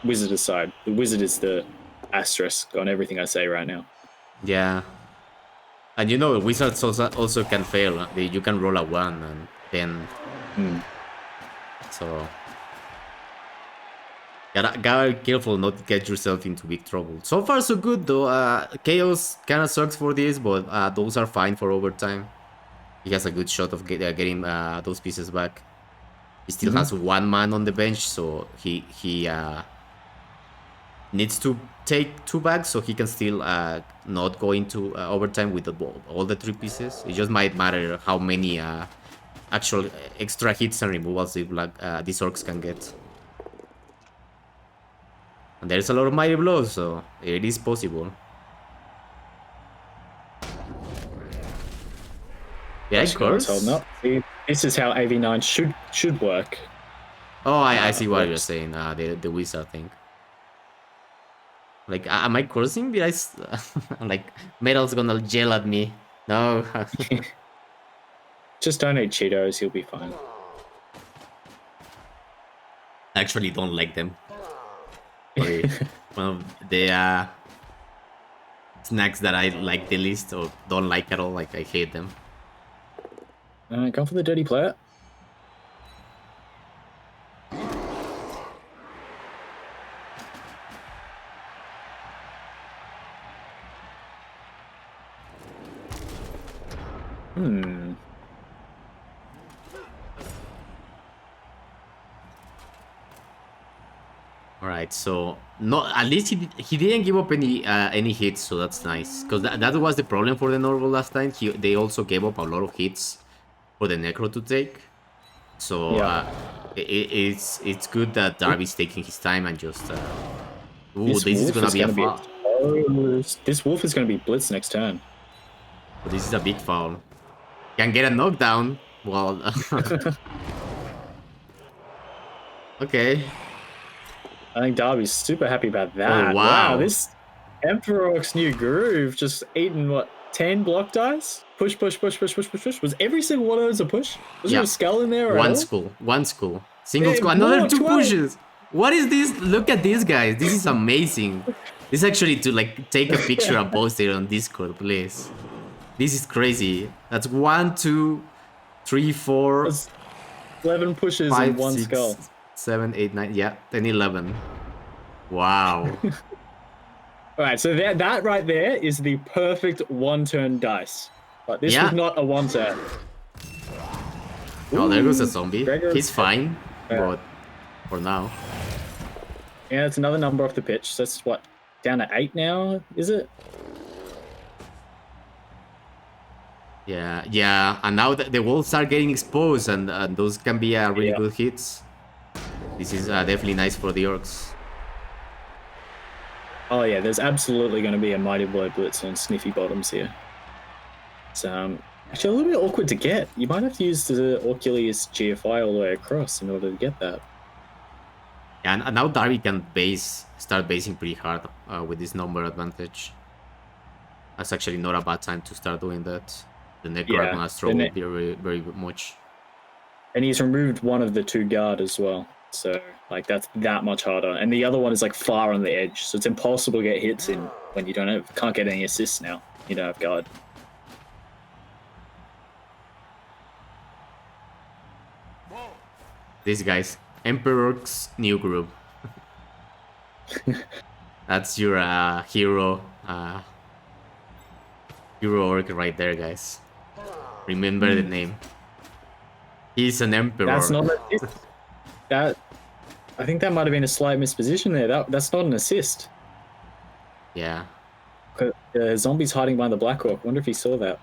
Wizard aside. The wizard is the asterisk on everything I say right now. Yeah. And you know, wizards also can fail. You can roll a 1 and then... So... Gotta be careful not to get yourself into big trouble. So far so good though. Chaos kind of sucks for this, but those are fine for overtime. He has a good shot of getting those pieces back. He still has 1 man on the bench, so he needs to take 2 bags so he can still not go into overtime with all the 3 pieces. It just might matter how many actual extra hits and removals these orcs can get. And there's a lot of mighty blows, so it is possible. Yeah, of course. Holding up. See, this is how AV9 should work. Oh, I see what you're saying. The wizard thing. Like, am I cursing? Did I like Metal's gonna yell at me? No. Just don't eat Cheetos, you'll be fine. I actually don't like them. One of the snacks that I like the least or don't like at all. Like, I hate them. Go for the dirty player. Hmm. All right, so no, at least he didn't give up any hits, so that's nice. Because that was the problem for the Norval last time. They also gave up a lot of hits for the Necro to take. So Yeah. it's good that Darby's taking his time and just. Ooh, This this is wolf gonna is be a going to be foul. exposed. This wolf is going to be blitz next turn. But this is a big foul. Can get a knockdown. Well, okay. I think Darby's super happy about that. Oh, wow. This Emperor's new groove just eaten, what, 10 block dice? Push, push, push, push, push, push, push. Was every single one of those a push? Was there Yeah. a skull in there? One at all? skull. One skull. Single Yeah, skull. Another more, 2 12. pushes. What is this? Look at these guys. This is amazing. This is actually to like take a picture and post it on Discord, please. This is crazy. That's 1, 2, 3, 4, That's 11 pushes 5, and one 6, skull. 7, 8, 9. Yeah, 10, 11. Wow. All right, so that right there is the perfect one-turn dice. But this Yeah. was not a one-turn. Oh, there goes a zombie. Gregor- He's fine, Yeah. but for now. Yeah, it's another number off the pitch. So that's what, down to 8 now, is it? Yeah, yeah. And now the wolves are getting exposed, and those can be really Yeah. good hits. This is definitely nice for the orcs. Oh yeah, there's absolutely going to be a Mighty Blow Blitz on Sniffy Bottoms here. It's actually a little bit awkward to get. You might have to use the Orculius GFI all the way across in order to get that. And now Darby can start basing pretty hard with this number advantage. That's actually not a bad time to start doing that. The Necro are Yeah, gonna struggle very, very much. And he's removed one of the 2 guard as well. So like that's that much harder. And the other one is like far on the edge. So it's impossible to get hits in when you can't get any assists now. You don't have guard. These guys, Emperor's new group. That's your hero orc right there, guys. Remember the name. He's an emperor. That's not an assist. I think that might have been a slight misposition there. That's not an assist. Yeah. The zombie's hiding behind the Black Orc. Wonder if he saw that.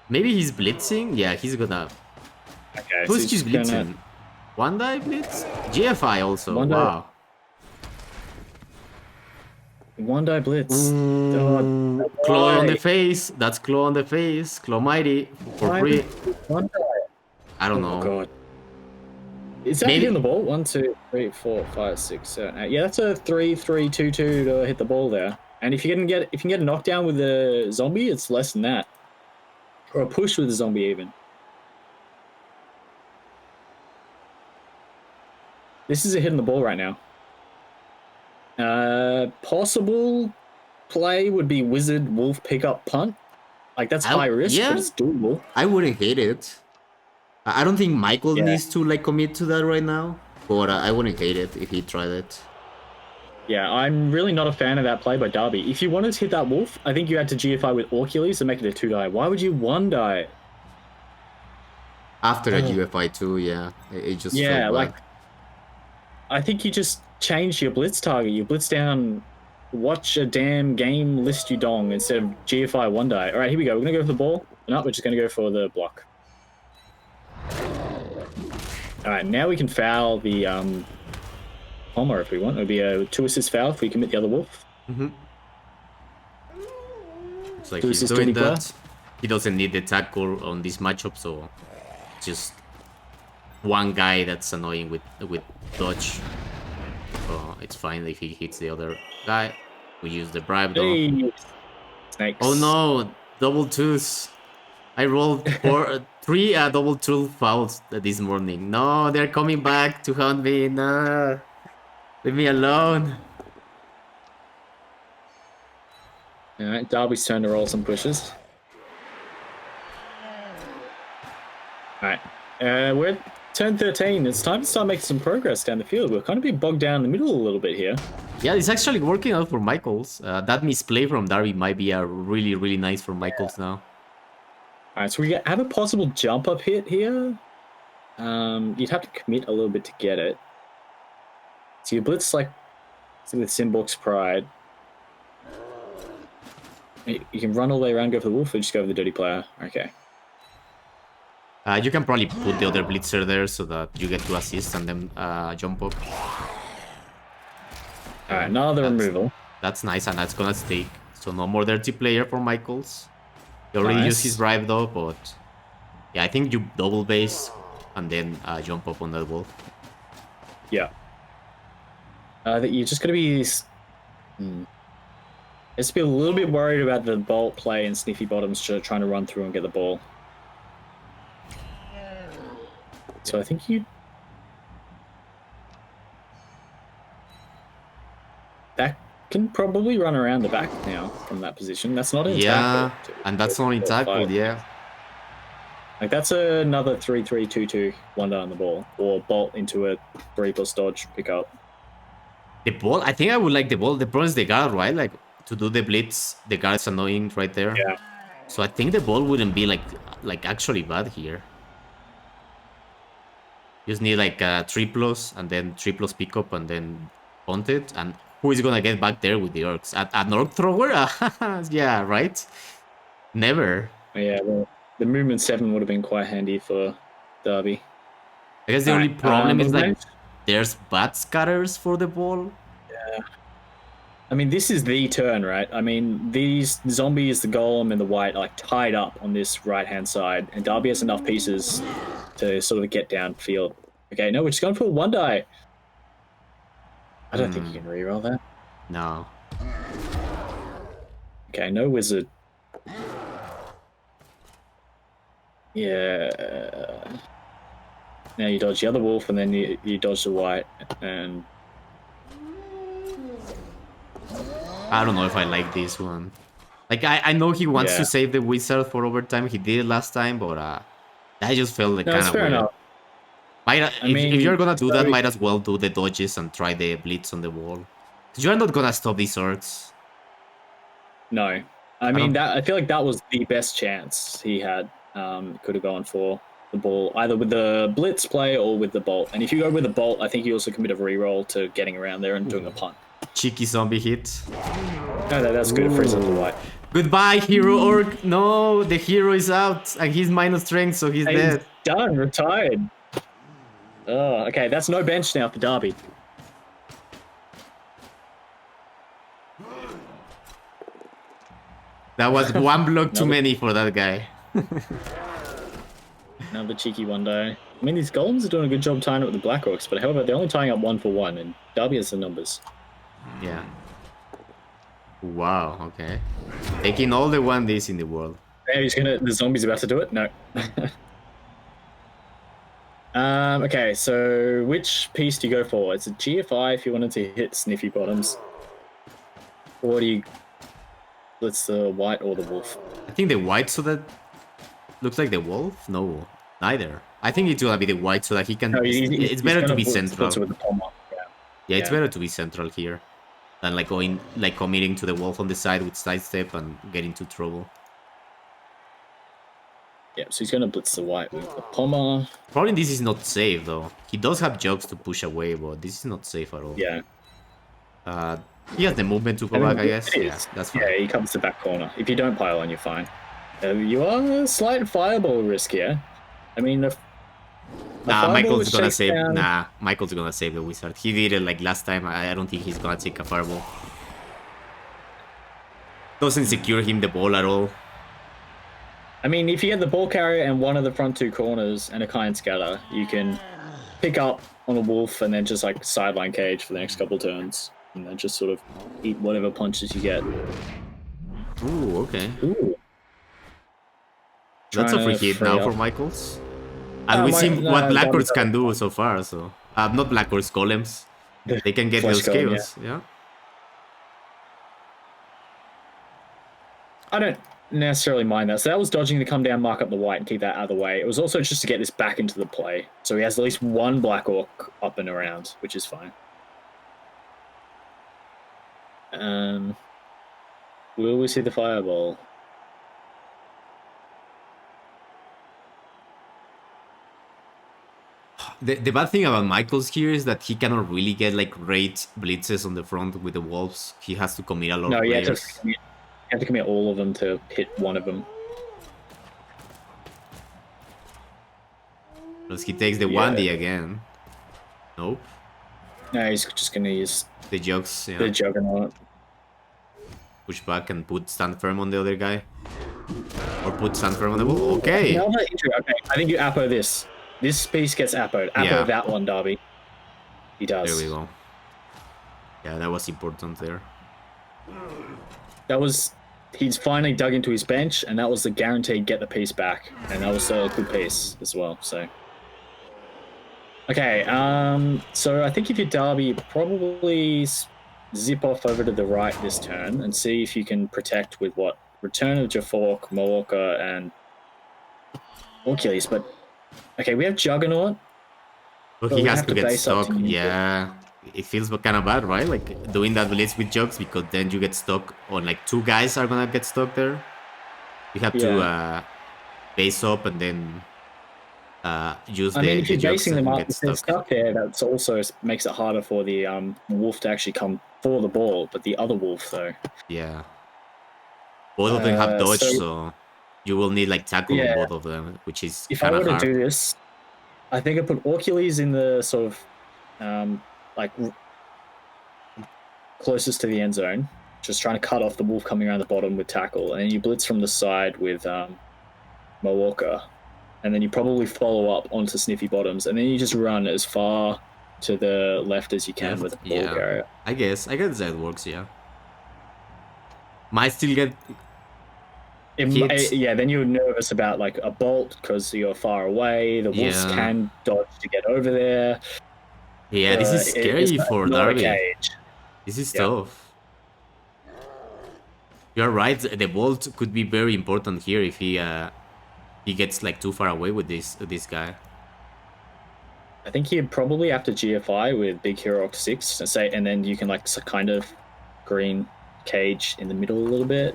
Maybe he's blitzing. Yeah, he's gonna. Okay. Who's he's just blitzing? One die blitz. GFI also. One die. Wow. One die blitz. Ooh, claw on the face. That's claw on the face. Claw mighty for free. One die. I don't Oh know. god. Is that Maybe- hitting the ball? 1, 2, 3, 4, 5, 6, 7, 8. Yeah, that's a 3, 3, 2, 2 to hit the ball there. And if you can get a knockdown with a zombie, it's less than that. Or a push with a zombie even. This is a hitting the ball right now. Possible play would be wizard wolf pickup punt. Like that's high risk, yeah. but it's doable. I wouldn't hate it. I don't think Michael Yeah. needs to like commit to that right now, but I wouldn't hate it if he tried it. Yeah, I'm really not a fan of that play by Darby. If you wanted to hit that wolf, I think you had to GFI with Orcules and make it a 2 die. Why would you 1 die? After a GFI too, yeah, it just Yeah, felt like bad. I think you just changed your blitz target. You blitz down, watch a damn game, list you dong instead of GFI 1 die. All right, here we go. We're gonna go for the ball. No, we're just gonna go for the block. All right, now we can foul the Homer if we want. It would be a 2 assist foul if we commit the other wolf. It's like Who's he's this doing 20 player? that. He doesn't need the tackle on this matchup, so just one guy that's annoying with dodge. So it's fine if he hits the other guy. We use the bribe though. Hey, snakes. Oh no, double twos. I rolled 3 double two fouls this morning. No, they're coming back to hunt me. No, leave me alone. All right, Darby's turn to roll some pushes. All right, we're at turn 13. It's time to start making some progress down the field. We're kind of being bogged down in the middle a little bit here. Yeah, it's actually working out for Michaels. That misplay from Darby might be really, really nice for Michaels now. All right, so we have a possible jump up hit here. You'd have to commit a little bit to get it. So you blitz like with Simborg's Pride. You can run all the way around, go for the wolf, or just go for the dirty player. Okay. You can probably put the other blitzer there so that you get to assist and then jump up. All right, another removal. That's nice, and that's gonna stick. So no more dirty player for Michaels. He already used his bribe though, but yeah, I think you double base and then jump up on that wall. Yeah. You're just gonna be. Just be a little bit worried about the bolt play and Sniffy Bottoms trying to run through and get the ball. So I think you. That can probably run around the back now from that position. That's not an yeah, tackle. And that's not in tackle, yeah. Like that's another 3-3-2-2 one down on the ball, or bolt into a 3+ dodge pickup. The ball, I think I would like the ball. The problem is the guard, right? Like to do the blitz, the guard's annoying right there. Yeah. So I think the ball wouldn't be like actually bad here. You just need like a 3+ and then 3+ pickup and then punt it. And who is gonna get back there with the orcs? An orc thrower? Yeah, right? Never. Yeah, well, the movement 7 would have been quite handy for Darby. I guess the only problem is like there's bad scatters for the ball. Yeah. I mean, this is the turn, right? I mean, these zombies, the golem, and the white are like tied up on this right-hand side, and Darby has enough pieces to sort of get downfield. Okay, no, we're just going for a 1-die. I don't think you can reroll that. No. Okay, no wizard. Yeah. Now you dodge the other wolf, and then you dodge the white, and... I don't know if I like this one. Like, I know he wants to save the wizard for overtime. He did it last time, but that just felt like kind of weird. Enough. If you're gonna do that, might as well do the dodges and try the blitz on the wall. Because you're not gonna stop these orcs. No. I feel like that was the best chance he had. Could have gone for the ball, either with the blitz play or with the bolt. And if you go with the bolt, I think you also commit a reroll to getting around there and doing a punt. Cheeky zombie hit. No, that's good. It frees up the white. Goodbye, hero orc. No, the hero is out and he's minus strength, so he's dead. He's done, retired. Oh, okay, that's no bench now for Darby. That was one block too many for that guy. Another cheeky 1-die. I mean, these golems are doing a good job tying up with the Black Orcs, but however, they're only tying up 1 for 1, and Darby has the numbers. Yeah. Wow, okay. Taking all the 1Ds in the world. Yeah, the zombie's about to do it? No. Okay, so which piece do you go for? It's a GFI if you wanted to hit Sniffy Bottoms. Or do you... Let's the white or the wolf? I think the white so that... Looks like the wolf? No, neither. I think it's gonna be the white so that he can... it's better to be central. Yeah, it's better to be central here. Than like committing to the wolf on the side with sidestep and get into trouble. Yeah, so he's gonna blitz the white with the Pommer. Probably this is not safe though. He does have jugs to push away, but this is not safe at all. Yeah. He has the movement to go back, I guess. Yeah, that's fine. Yeah, he comes to the back corner. If you don't pile on, you're fine. You are a slight fireball risk here. I mean, Michael's gonna save. Michael's gonna save the wizard. He did it like last time. I don't think he's gonna take a fireball. Doesn't secure him the ball at all. I mean, if you get the ball carrier and one of the front 2 corners and a kind scatter, you can pick up on a wolf and then just like sideline cage for the next couple turns, and then just sort of eat whatever punches you get. Ooh, okay. Ooh. That's a free hit now for Michaels. And we've seen what Black Orcs can do so far, so... not Black Orcs, Golems. They can get those chaos, yeah. I don't necessarily mind that. So that was dodging to come down, mark up the white, and keep that out of the way. It was also just to get this back into the play. So he has at least one Black Orc up and around, which is fine. Will we see the fireball? the bad thing about Michaels here is that he cannot really get like great blitzes on the front with the wolves. He has to commit a lot No, of you players. have to commit all of them to hit one of them. Plus he takes the Yeah. 1D again. Nope. No, he's just gonna use The jugs, yeah. the Juggernaut. Push back and put stand firm on the other guy. Or put stand firm on the wall. Okay. Okay, I think you Apo this. This piece gets Apo'd. Apo Yeah. that one, Darby. He does. There we go. Yeah, that was important there. That was... He's finally dug into his bench, and that was the guaranteed get the piece back. And that was a good piece as well, so... Okay, so I think if you're Darby, you probably zip off over to the right this turn and see if you can protect with what? Return of Jafork, Mawaka, and Orcules, but... Okay, we have Juggernaut. But But he we has have to to get base up stuck. to Yeah. It feels kind of bad, right? Like doing that blitz with jugs because then you get stuck on like 2 guys are gonna get stuck there. You have to base up and then use I mean, if the you're jugs basing them and up, get if they're stuck there, that also makes it harder for the wolf to actually come for the ball, but the other wolf, though. Yeah. Both of them have dodge, so- so you will need like tackle on Yeah. both of them, which is If I kind were of to hard. do this, I think I put Orcules in the sort of, like, closest to the end zone, just trying to cut off the wolf coming around the bottom with tackle, and then you blitz from the side with Mawaka, and then you probably follow up onto Sniffy Bottoms, and then you just run as far to the left as you can with the ball Yeah. carrier. I guess that works, yeah. Might still get hits. Yeah, then you're nervous about like a bolt because you're far away. The wolves Yeah. can dodge to get over there. Yeah, this is scary It's for not a Darby. cage. This is Yeah. tough. You're right. The bolt could be very important here if he gets like too far away with this guy. I think you'd probably have to GFI with Big Hero 6 and then you can like kind of green cage in the middle a little bit.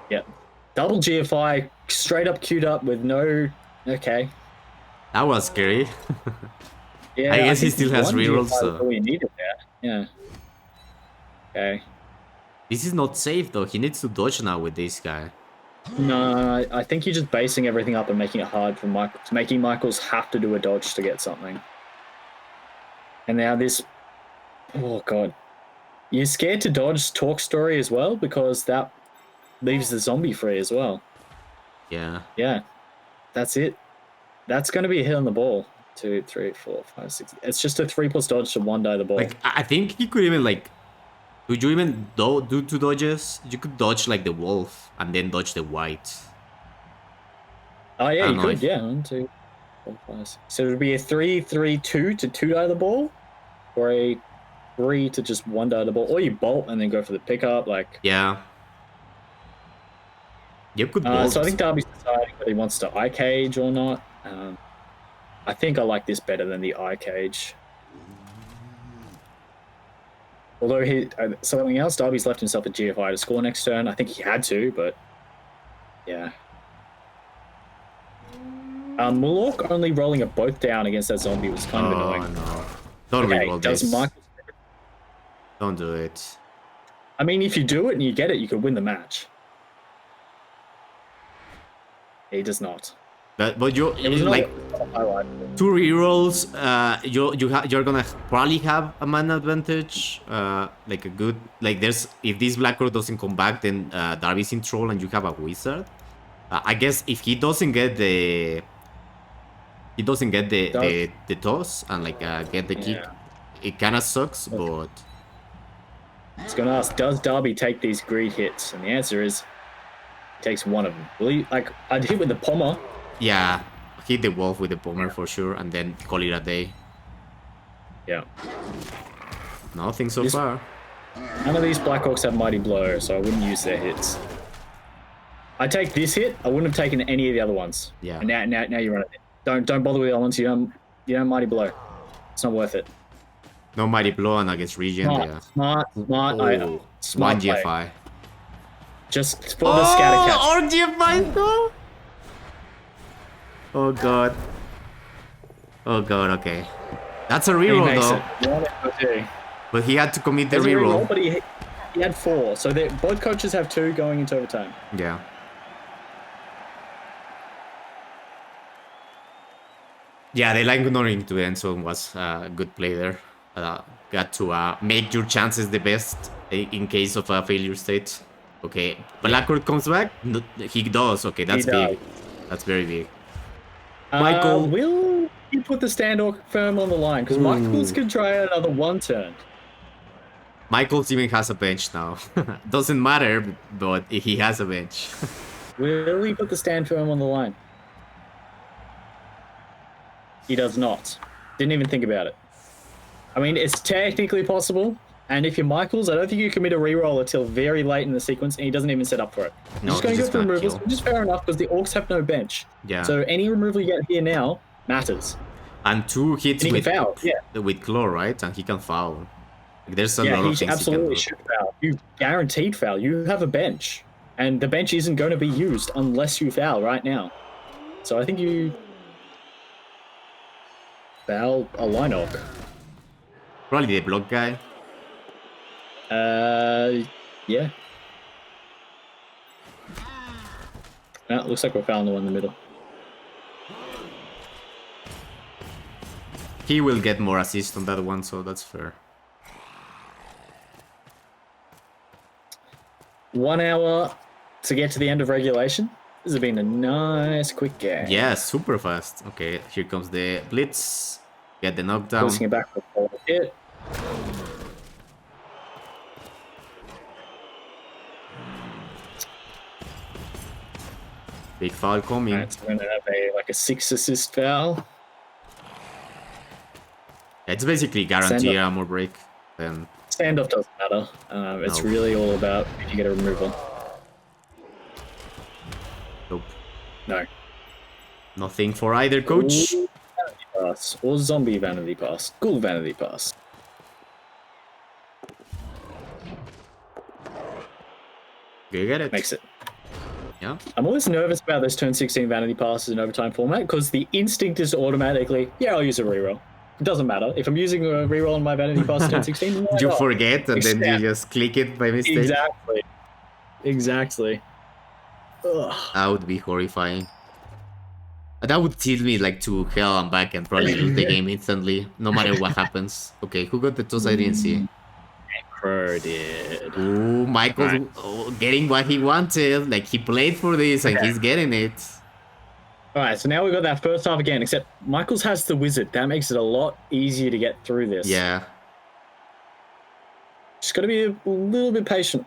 Yeah, double GFI straight up queued up with no. Okay. That was scary. Yeah, I guess he think still has one rerolls, GFI so- was all you needed there. Yeah. Okay. This is not safe though. He needs to dodge now with this guy. No, I think you're just basing everything up and making it hard for Michaels, making Michaels have to do a dodge to get something. And now this, oh god, you're scared to dodge Talk Story as well because that leaves the zombie free as well. Yeah. Yeah, that's it. That's going to be a hit on the ball. 2, 3, 4, 5, 6. It's just a 3+ dodge to 1 die the ball. Like I think he could even like. Could you even do 2 dodges? You could dodge like the wolf and then dodge the white. Oh I yeah, don't you know could. if- Yeah, 1, 2, 4, 5, 6. So it would be a 3, 3, 2 to 2 die the ball, or a 3 to just 1 die the ball, or you bolt and then go for the pickup. Like, Yeah. You could bolt. so I think Darby's deciding whether he wants to eye cage or not. I think I like this better than the eye cage. Although something else, Darby's left himself a GFI to score next turn. I think he had to, but yeah. Mulork only rolling a both down against that zombie was kind of Oh annoying. no! Don't Okay, reroll does this. Michael? Don't do it. I mean, if you do it and you get it, you could win the match. He does not. But you It was like not a highlight. 2 rerolls. You're gonna probably have a mana advantage. Like a good there's if this black rock doesn't come back, then Darby's in troll and you have a wizard. I guess if he doesn't get the the toss and like get the kick, Yeah. it kind of sucks. But I was going to ask, does Darby take these greed hits? And the answer is, he takes one of them. Will he, like, I'd hit with the Pommer. yeah, hit the wolf with the bomber for sure, and then call it a day. Yeah. Nothing so This- far. None of these Blackhawks have Mighty Blow, so I wouldn't use their hits. I take this hit. I wouldn't have taken any of the other ones. Yeah. And now you run it. Don't bother with the other ones. You don't Mighty Blow. It's not worth it. No mighty blow and against regen. Yeah. Smart. Oh, Smart one play. GFI. Just for the scatter catch. RGFI though. Oh god. Oh god, okay. That's a He reroll makes though. it. 1 out of 2. But he had to commit the There's a reroll. but he had 4. So both coaches have 2 going into overtime. Yeah. Yeah, the line ignoring to the end zone was a good play there. Got to make your chances the best in case of a failure state. Okay, Blackwood comes back. No, he does. Okay, that's big. That's very big. Michael. Will he put the standoff firm on the line? Because Michaels can try another 1 turn. Michaels even has a bench now. Doesn't matter, but he has a bench. Will he put the stand firm on the line? He does not. Didn't even think about it. I mean, it's technically possible. And if you're Michaels, I don't think you commit a reroll until very late in the sequence, and he doesn't even set up for it. No, He's just going to go for removals, which is fair enough because the Orcs have no bench. Yeah. So any removal you get here now matters. And 2 hits and he can foul, with claw, right? And he can foul. Like, there's a lot of he things absolutely he can do. should foul. You guaranteed foul. You have a bench, and the bench isn't going to be used unless you foul right now. So I think you foul a line orc. Probably the block guy. Yeah. No, it looks like we're fouling the one in the middle. He will get more assist on that one, so that's fair. 1 hour to get to the end of regulation. This has been a nice quick game. Yeah, super fast. Okay, here comes the blitz. Get the knockdown. Pushing it back for a hit. Big foul coming. Right, so we're gonna have a 6 assist foul. It's basically guaranteed armor break. Then standoff doesn't matter. It's really all about if you get a removal. Nope. No. Nothing for either coach. Ooh, vanity pass or zombie vanity pass. Ghoul vanity pass. You get it. Makes it. Yeah. I'm always nervous about those turn 16 vanity passes in overtime format because the instinct is automatically, I'll use a reroll. It doesn't matter. If I'm using a reroll on my vanity pass turn 16, you forget and then you just click it by mistake. Exactly. Ugh. That would be horrifying. That would tilt me like to hell and back and probably lose the game instantly, no matter what happens. Okay, who got the toss? I didn't see. Necro did. Ooh, Michael's getting what he wanted. Like, he played for this and he's getting it. Alright, so now we've got that first half again, except Michaels has the wizard. That makes it a lot easier to get through this. Yeah. Just gotta be a little bit patient.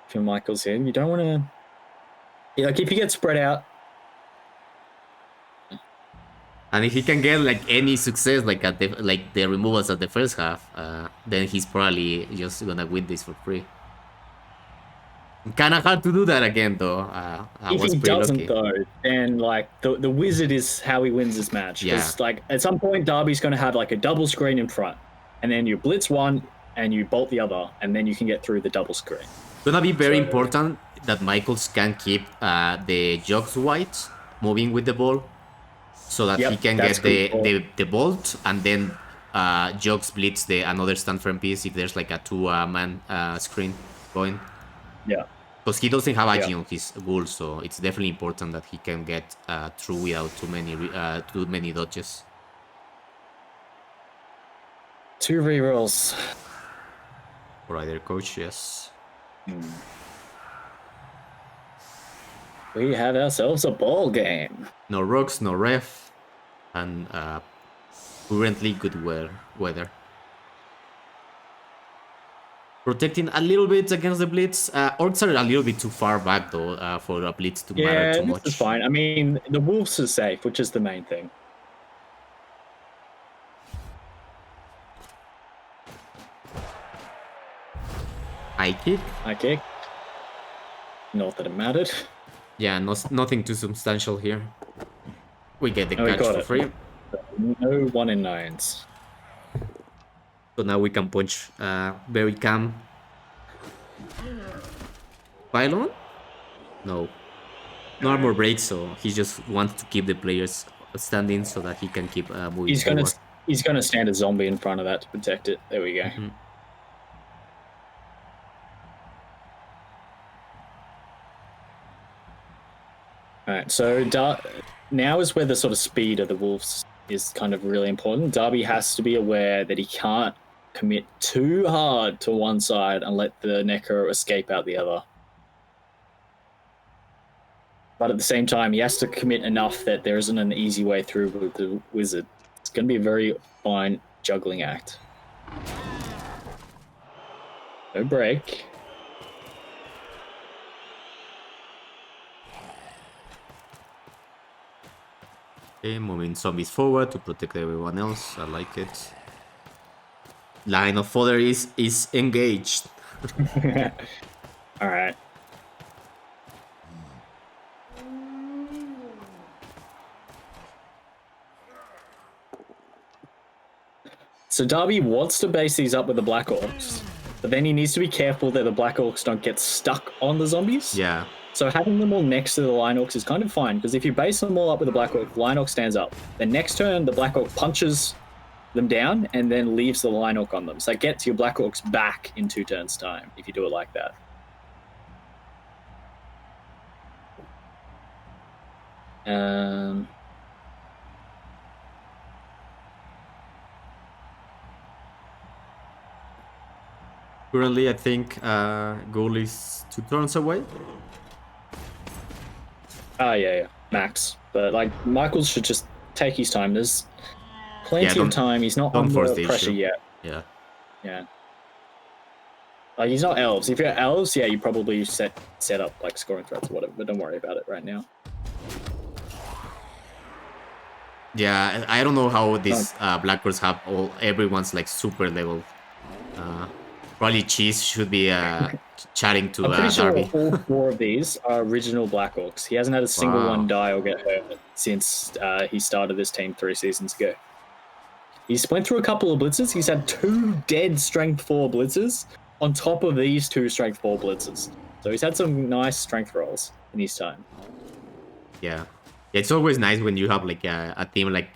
If you're Michaels here, you don't want to... like, if you get spread out... And if he can get like any success, like at the removals at the first half, then he's probably just gonna win this for free. Kind of hard to do that again, though. If he doesn't, though, then like the wizard is how he wins this match. Because like at some point, Darby's gonna have like a double screen in front, and then you blitz one and you bolt the other, and then you can get through the double screen. It's gonna be very important that Michaels can keep the Jogs white moving with the ball. So that he can get the bolt and then Jogs blitz another stand firm piece if there's like a 2-man screen going. Yeah. Because he doesn't have Agi on his goal, so it's definitely important that he can get through without too many dodges. 2 rerolls. For either coach, yes. We have ourselves a ball game. No rocks, no ref, and currently good weather. Protecting a little bit against the blitz. Orcs are a little bit too far back though for a blitz to matter too much. Yeah, this is fine. I mean, the wolves are safe, which is the main thing. High kick. Not that it mattered. Yeah, nothing too substantial here. We get the catch for free. No 1 in 9s. So now we can punch very calm. Pylon? No. no armor break, so he just wants to keep the players standing so that he can keep moving He's gonna forward. he's gonna stand a zombie in front of that to protect it. There we go. Mhm. All right, so now is where the sort of speed of the wolves is kind of really important. Darby has to be aware that he can't commit too hard to one side and let the Necro escape out the other. But at the same time, he has to commit enough that there isn't an easy way through with the wizard. It's going to be a very fine juggling act. No break. Okay, moving zombies forward to protect everyone else. I like it. Line of fodder is engaged. All right. So Darby wants to base these up with the Black Orcs, but then he needs to be careful that the Black Orcs don't get stuck on the zombies. Yeah. So having them all next to the Line Orcs is kind of fine, because if you base them all up with the Black Orc, Line Orc stands up. Then next turn, the Black Orc punches them down and then leaves the Line Orc on them. So that gets your Black Orcs back in 2 turns' time, if you do it like that. Currently, I think goal is 2 turns away. Yeah, max. But like Michaels should just take his time. There's plenty of time. He's not don't force under the pressure issue. yet. Yeah. Like he's not elves. If you're elves, yeah, you probably set up like scoring threats or whatever. But don't worry about it right now. Yeah, I don't know how these Blackbirds have everyone's like super level. Probably Cheese should be chatting to I'm pretty sure Darby. all 4 of these are original Black Orcs. He hasn't had a single one die or get hurt since he started this team 3 seasons ago. He's went through a couple of blitzes. He's had 2 dead strength 4 blitzes on top of these 2 strength 4 blitzes. So he's had some nice strength rolls in his time. Yeah, it's always nice when you have like a team like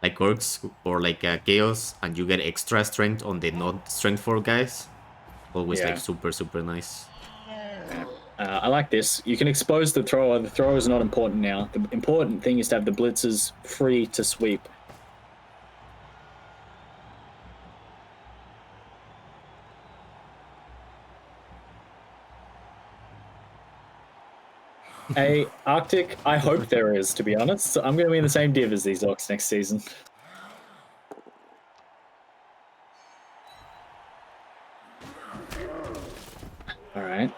Orcs or like Chaos, and you get extra strength on the not strength 4 guys. Always like super nice. I like this. You can expose the thrower. The thrower is not important now. The important thing is to have the blitzers free to sweep. Hey, Arctic, I hope there is, to be honest. I'm going to be in the same div as these Orcs next season. All right.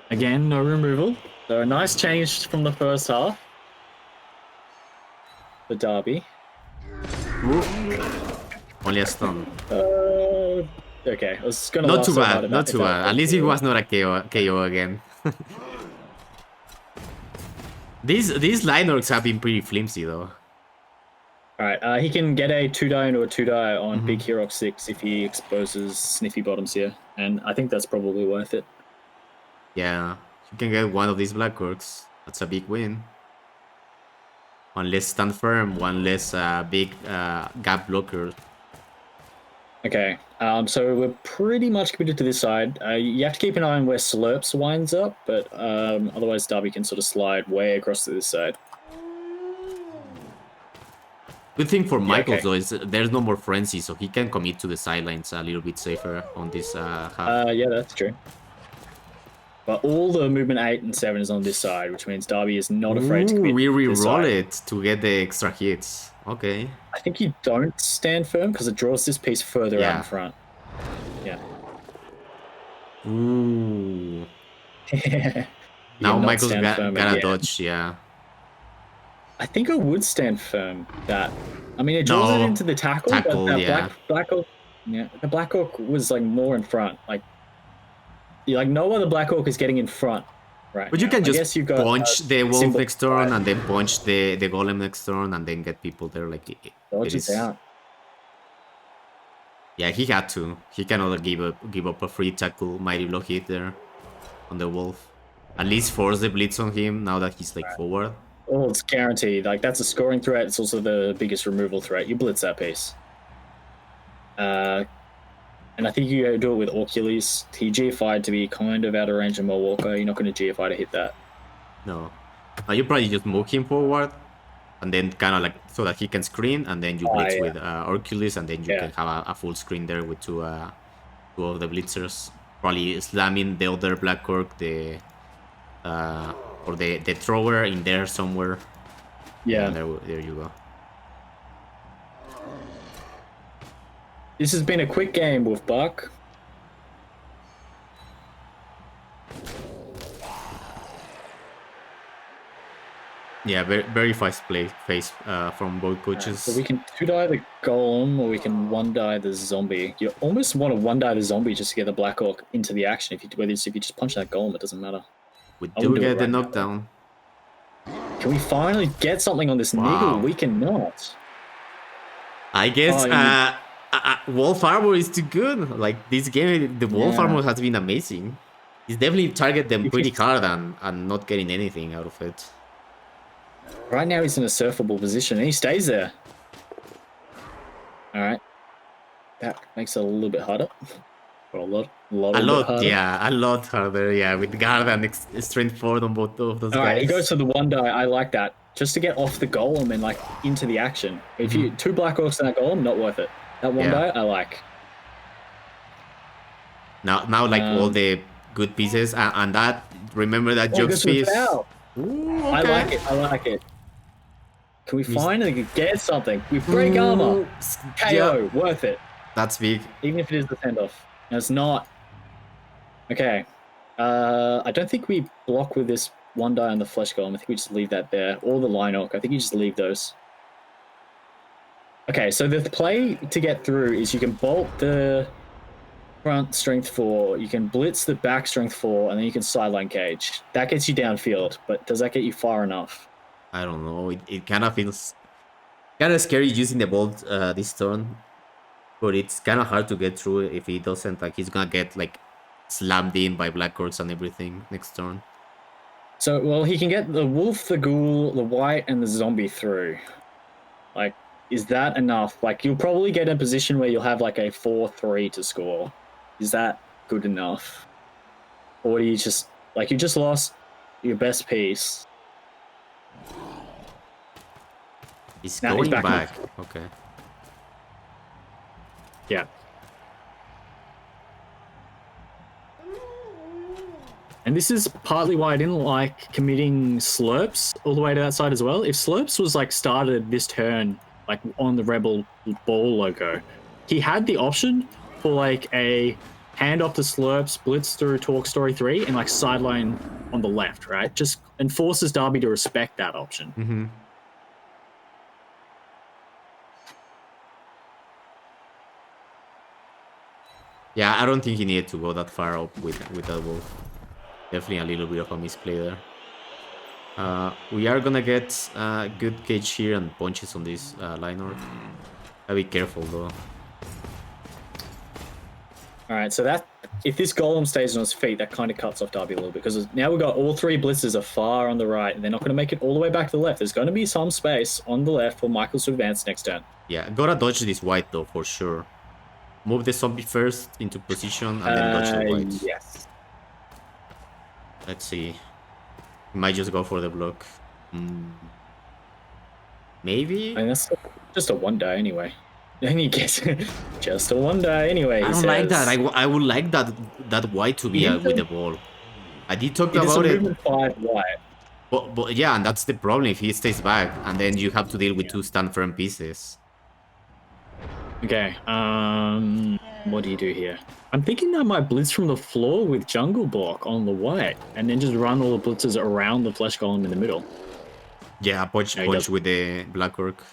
Again, no removal. So a nice change from the first half. The Derby. Ooh. Only a stun. Okay, I was going to Not too bad, not too bad. At least it was not a KO again. These line orcs have been pretty flimsy though. Alright, he can get a 2-die into a 2-die on Big Hero 6 if he exposes Sniffy Bottoms here, and I think that's probably worth it. Yeah, you can get one of these Black Orcs. That's a big win. One less stand firm, one less big gap blocker. Okay, so we're pretty much committed to this side. You have to keep an eye on where Slurps winds up, but otherwise Darby can sort of slide way across to this side. Good thing for Michaels though is there's no more frenzy, so he can commit to the sidelines a little bit safer on this half. Yeah, that's true. But all the movement 8 and 7 is on this side, which means Darby is not afraid to commit. We this re-roll side. it to get the extra hits. Okay. I think you don't stand firm because it draws this piece further out in front. Yeah. Ooh. Now Michael's gotta dodge, yeah. I think I would stand firm. That I mean, it draws it into the tackle, but that Black Orc, the Black Orc was like more in front. Like no other Black Orc is getting in front, right? But now. you can just punch the wolf next turn and then punch the golem next turn and then get people there. Like dodge it out. Yeah, he had to. He cannot give up a free tackle mighty block hit there on the wolf. at least force the blitz on him now that he's like forward. Oh, it's guaranteed. Like, that's a scoring threat. It's also the biggest removal threat. You blitz that piece. And I think you do it with Orcules. He GFI'd to be kind of out of range of Mawalker. You're not going to GFI to hit that. No. You probably just move him forward, and then kind of like so that he can screen, and then you blitz with Orcules, and then you can have a full screen there with two of the blitzers. Probably slamming the other Black Orc, or the thrower in there somewhere. Yeah. And there you go. This has been a quick game, Wolfbuck. Yeah, very fast face from both coaches. So we can 2-die the Golem, or we can 1-die the Zombie. You almost want to 1-die the Zombie just to get the Black Orc into the action. If you just punch that Golem, it doesn't matter. We do get the knockdown. Can we finally get something on this Niggle? We cannot. I guess Wolf Armor is too good. Like, this game, the Wolf Armor has been amazing. He's definitely target them pretty hard and not getting anything out of it. Right now he's in a surfable position and he stays there. Alright. That makes it a little bit harder. Or a lot harder. Yeah, a lot harder, yeah, with guard and strength 4 on both of those guys. Alright, he goes for the 1-die. I like that. Just to get off the Golem and like into the action. If you 2 Black Orcs and that Golem, not worth it. That 1-die, I like. Now like all the good pieces and that, remember that Jokes piece? Ooh, okay. I like it. Can we finally get something? We break armor. KO, worth it. That's big. Even if it is the send-off. No, it's not. Okay. I don't think we block with this 1-die on the Flesh Golem. I think we just leave that there. Or the Lineorc. I think you just leave those. Okay, so the play to get through is you can bolt the front strength 4, you can blitz the back strength 4, and then you can sideline cage. That gets you downfield, but does that get you far enough? I don't know. It kind of feels kind of scary using the bolt this turn, but it's kind of hard to get through if he doesn't. Like, he's gonna get like slammed in by Black Orcs and everything next turn. So, well, he can get the Wolf, the Ghoul, the White, and the Zombie through. Like, is that enough? Like, you'll probably get in a position where you'll have like a 4-3 to score. Is that good enough? Or do you just, like, you just lost your best piece? He's going back. Okay. Yeah. And this is partly why I didn't like committing Slurps all the way to that side as well. If Slurps was like started this turn, like on the Rebel ball logo, he had the option for like a hand off the Slurps, blitz through Talk Story 3, and like sideline on the left, right? Just enforces Darby to respect that option. Mm-hmm. Yeah, I don't think he needed to go that far up with that wolf. Definitely a little bit of a misplay there. We are gonna get good cage here and punches on this Lineorc. Gotta be careful though. Alright, so that if this Golem stays on his feet, that kind of cuts off Darby a little bit, because now we've got all 3 blitzers are far on the right, and they're not going to make it all the way back to the left. There's going to be some space on the left for Michaels to advance next turn. Yeah, gotta dodge this white though, for sure. Move the zombie first into position and then dodge the white. Yes. Let's see. Might just go for the block. Maybe? I mean, that's just a 1-die anyway. Then he gets just a 1-die anyway. I don't like that. I would like that white to be with the ball. I did talk about it. Movement 5 white. But yeah, and that's the problem if he stays back, and then you have to deal with 2 stand firm pieces. Okay, what do you do here? I'm thinking I might blitz from the floor with Jungle Block on the white, and then just run all the blitzers around the Flesh Golem in the middle. Yeah, punch with the Black Orc.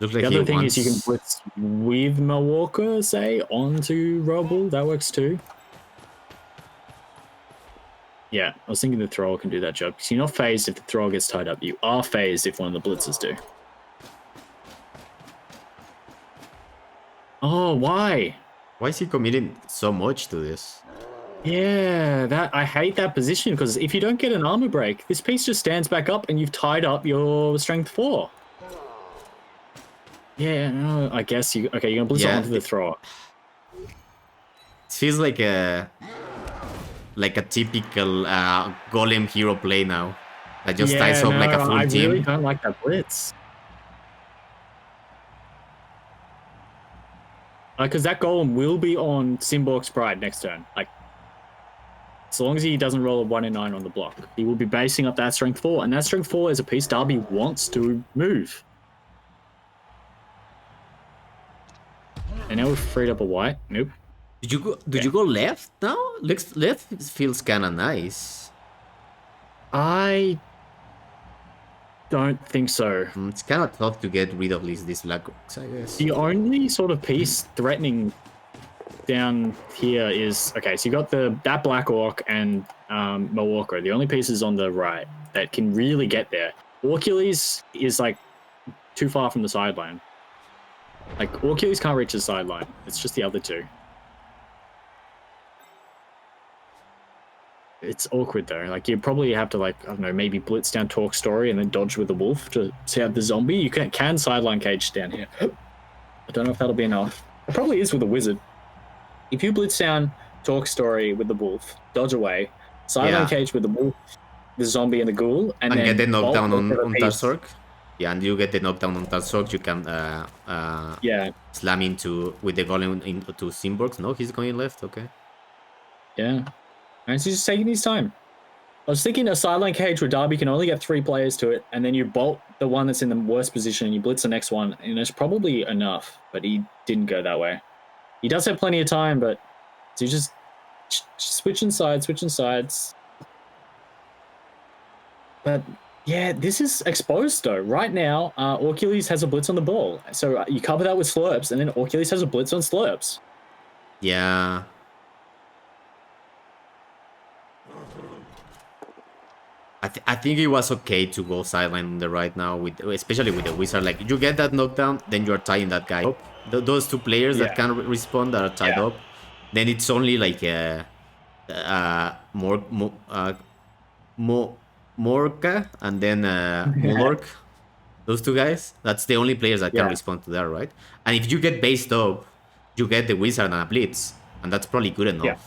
Looks like the other thing is you can blitz with Mawalker, say, onto REBBL. That works too. Yeah, I was thinking the thrower can do that job, because you're not phased if the thrower gets tied up. You are phased if one of the blitzers do. Oh, why? Why is he committing so much to this? Yeah, that I hate that position because if you don't get an armor break, this piece just stands back up and you've tied up your strength 4. Yeah, no, I guess you. Okay, you're gonna blitz it onto the thrower. It feels like a typical golem hero play now. That just ties up like a full team. I really don't like that blitz. Because that golem will be on Simborg's Pride next turn. Like, as long as he doesn't roll a 1 in 9 on the block, he will be basing up that strength 4, and that strength 4 is a piece Darby wants to move. And now we've freed up a white. Nope. Did you go left now? Left feels kind of nice. I don't think so. It's kind of tough to get rid of these black rocks, I guess. The only sort of piece threatening down here is okay. So you got that black orc and Mawalker. The only pieces on the right that can really get there. Orcules is like too far from the sideline. Like Orcules can't reach the sideline. It's just the other two. It's awkward though. Like you probably have to like I don't know, maybe blitz down Talk Story and then dodge with the wolf to see out the zombie. You can sideline cage down here. I don't know if that'll be enough. It probably is with a wizard. If you blitz down Talk Story with the wolf, dodge away, sideline cage with the wolf, the zombie and the ghoul, and then get the knockdown on Tarsork. Yeah, and you get the knockdown on Tarsork, you can slam into with the golem into Simborgs. No, he's going left. Okay. Yeah. And he's just taking his time. I was thinking a sideline cage where Darby can only get 3 players to it, and then you bolt the one that's in the worst position, and you blitz the next one, and it's probably enough. But he didn't go that way. He does have plenty of time, but so you just switching sides. But yeah, this is exposed though. Right now, Orcules has a blitz on the ball, so you cover that with slurps, and then Orcules has a blitz on slurps. Yeah. I think it was okay to go sideline on the right now, especially with the wizard. Like you get that knockdown, then you're tying that guy. Those 2 players that can respond that are tied up. Then it's only like Morka and then Molork. Those 2 guys. That's the only players that can respond to that, right? And if you get based up, you get the wizard and a blitz, and that's probably good enough. Yeah.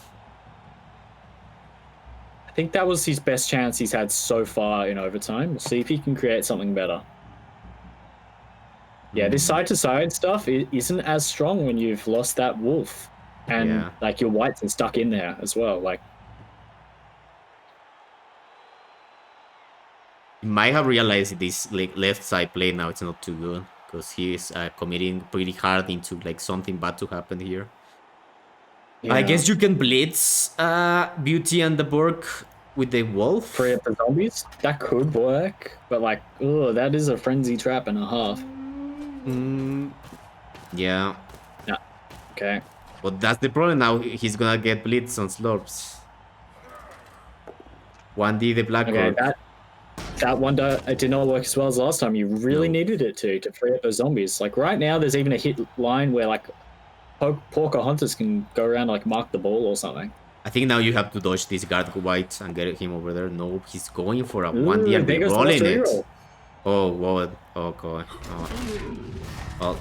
I think that was his best chance he's had so far in overtime. We'll see if he can create something better. Yeah, this side-to-side stuff isn't as strong when you've lost that wolf. And like your whites are stuck in there as well. Like he might have realized this like left side play now it's not too good because he is committing pretty hard into like something bad to happen here. Yeah. I guess you can blitz Beauty and the Borg with the wolf. Free up the zombies? That could work. But like, oh, that is a frenzy trap and a half. Yeah. Yeah. Okay. But that's the problem now. He's gonna get blitz on slurps. 1D the black orc. That one it did not work as well as last time. You really needed it to free up those zombies. Like right now, there's even a hit line where like Porker Hunters can go around like mark the ball or something. I think now you have to dodge this guard white and get him over there. No, he's going for a 1D and they're rolling it. Oh, whoa. Oh, God. Oh. Well.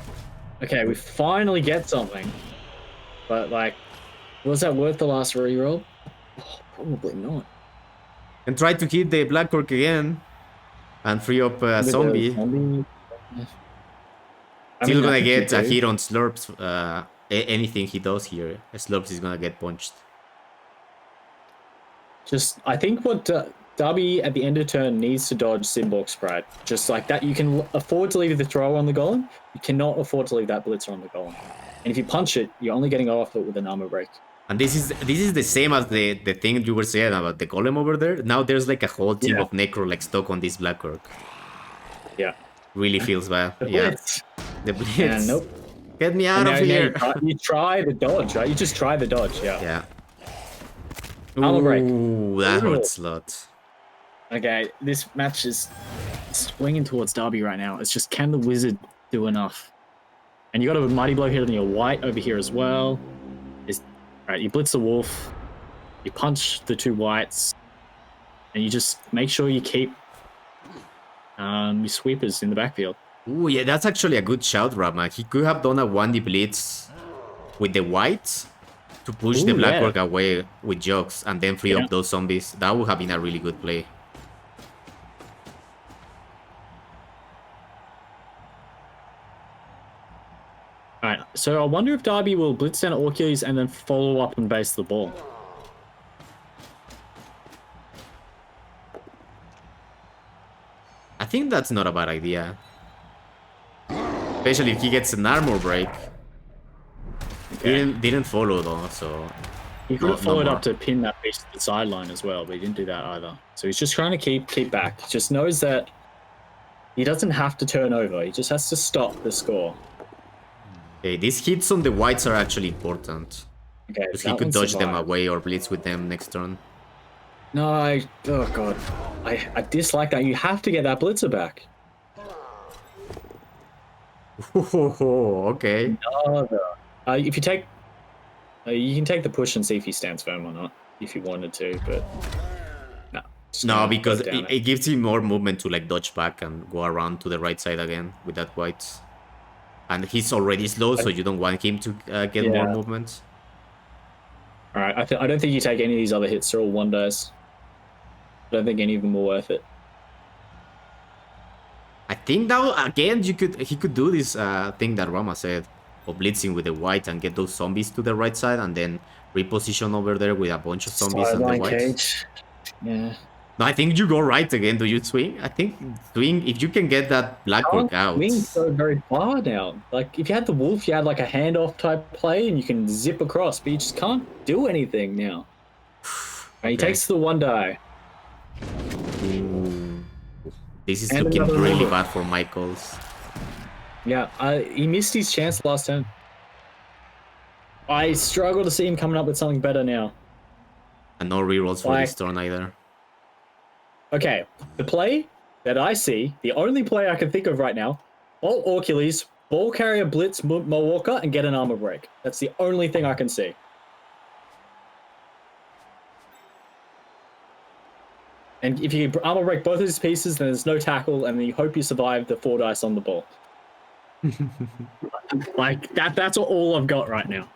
Okay, we finally get something. But like, was that worth the last reroll? Oh, probably not. And try to hit the black orc again and free up a zombie. Still gonna get a hit on slurps. Anything he does here, slurps is gonna get punched. I think what Darby at the end of turn needs to dodge Simborg's Pride. Just like that, you can afford to leave the thrower on the golem. You cannot afford to leave that blitzer on the golem. And if you punch it, you're only getting off it with an armor break. And this is the same as the thing you were saying about the golem over there. Now there's like a whole team of necro like stuck on this black orc. Yeah. Really feels bad. The blitz. The blitz. Yeah, nope. Get me out of here. You try the dodge, right? You just try the dodge, Yeah. Armor break. Ooh, that hurts a lot. Okay, this match is swinging towards Darby right now. It's just, can the wizard do enough? And you got a mighty blow hit on your white over here as well. Right, you blitz the wolf. You punch the 2 whites, and you just make sure you keep your sweepers in the backfield. Ooh, yeah, that's actually a good shout, Rama. He could have done a 1D blitz with the whites to push the blackwork away with jugs and then free up those zombies. That would have been a really good play. Alright, so I wonder if Darby will blitz down Orcules and then follow up and base the ball. I think that's not a bad idea. Especially if he gets an armor break. Okay. Didn't follow though, so... He could have followed up to pin that piece to the sideline as well, but he didn't do that either. So he's just trying to keep back. He just knows that he doesn't have to turn over. He just has to stop the score. Okay, these hits on the whites are actually important. Okay, because he could dodge them away or blitz with them next turn. No, oh god. I dislike that. You have to get that blitzer back. Okay. No, if you take... you can take the push and see if he stands firm or not, if you wanted to, but... No, because it gives him more movement to like dodge back and go around to the right side again with that white. And he's already slow, so you don't want him to get more movement. Alright, I don't think you take any of these other hits. They're all 1 dice. I don't think any of them are worth it. I think that again he could do this thing that Rama said of blitzing with the white and get those zombies to the right side and then reposition over there with a bunch of zombies and the whites. Yeah. No, I think you go right again. Do you swing? I think swing if you can get that blackwork out. Swing so very far now. Like if you had the wolf, you had like a handoff type play and you can zip across, but you just can't do anything now. Okay. He takes the 1 die. Ooh. This is looking really bad for Michaels. Yeah, he missed his chance last turn. I struggle to see him coming up with something better now. And no rerolls for this turn either. Okay, the play that I see, the only play I can think of right now, all Orcules, ball carrier blitz Mawalker, and get an armor break. That's the only thing I can see. And if you armor break both of his pieces, then there's no tackle, and then you hope you survive the 4 dice on the ball. Like, that's all I've got right now.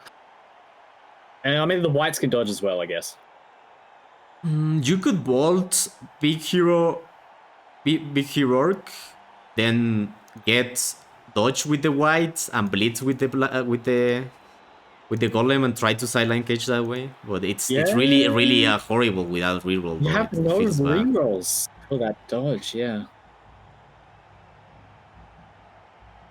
And I mean, the whites can dodge as well, I guess. You could bolt big heroic, then get dodge with the whites and blitz with the golem and try to sideline cage that way. But it's really horrible without reroll. You have no rerolls for that dodge, yeah.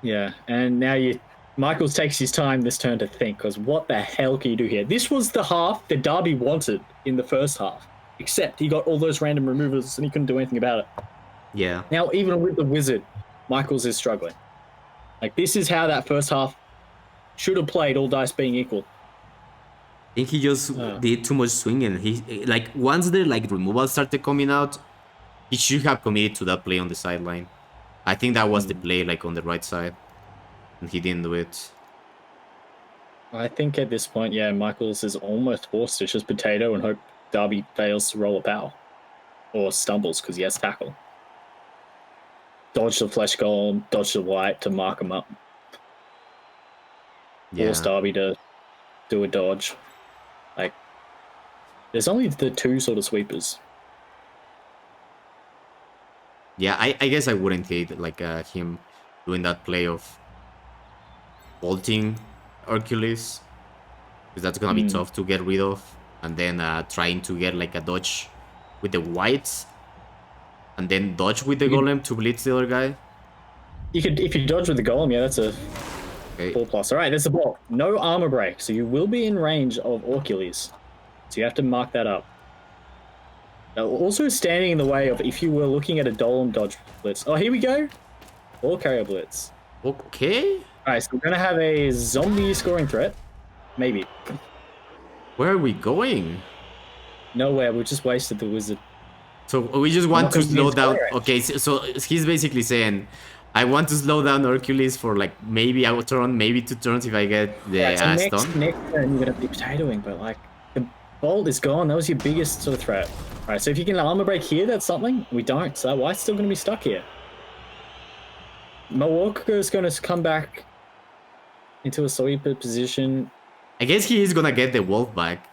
Yeah, and now Michaels takes his time this turn to think, because what the hell can you do here? This was the half that Darby wanted in the first half. Except he got all those random removals and he couldn't do anything about it. Yeah. Now, even with the wizard, Michaels is struggling. Like, this is how that first half should have played, all dice being equal. I think he just did too much swinging. He like once the removal started coming out, he should have committed to that play on the sideline. I think that was the play on the right side, and he didn't do it. I think at this point, Michaels is almost forced to just potato and hope Darby fails to roll a power. Or stumbles because he has tackle. Dodge the flesh golem, dodge the white to mark him up. Force Darby to do a dodge. Like, there's only the 2 sort of sweepers. Yeah, I guess I wouldn't hate him doing that play of bolting Hercules, because that's gonna be tough to get rid of. And then trying to get a dodge with the whites, and then dodge with the golem to blitz the other guy. You could, if you dodge with the golem, that's a 4+. All right, there's the ball. No armor break, so you will be in range of Orcules. So you have to mark that up. Now, also standing in the way of if you were looking at a Dolem dodge blitz. Oh, here we go. Ball carrier blitz. Okay. All right, so we're gonna have a zombie scoring threat, maybe. Where are we going? Nowhere, we just wasted the wizard. So we just want to slow down. Okay, so he's basically saying, I want to slow down Hercules for maybe maybe 2 turns if I get the stun. Next turn you're gonna be potatoing, but Bolt is gone. That was your biggest sort of threat. All right, so if you can armor break here, that's something. We don't, so why still going to be stuck here? Milwaukee is going to come back into a sweeper position. I guess he is gonna get the wolf back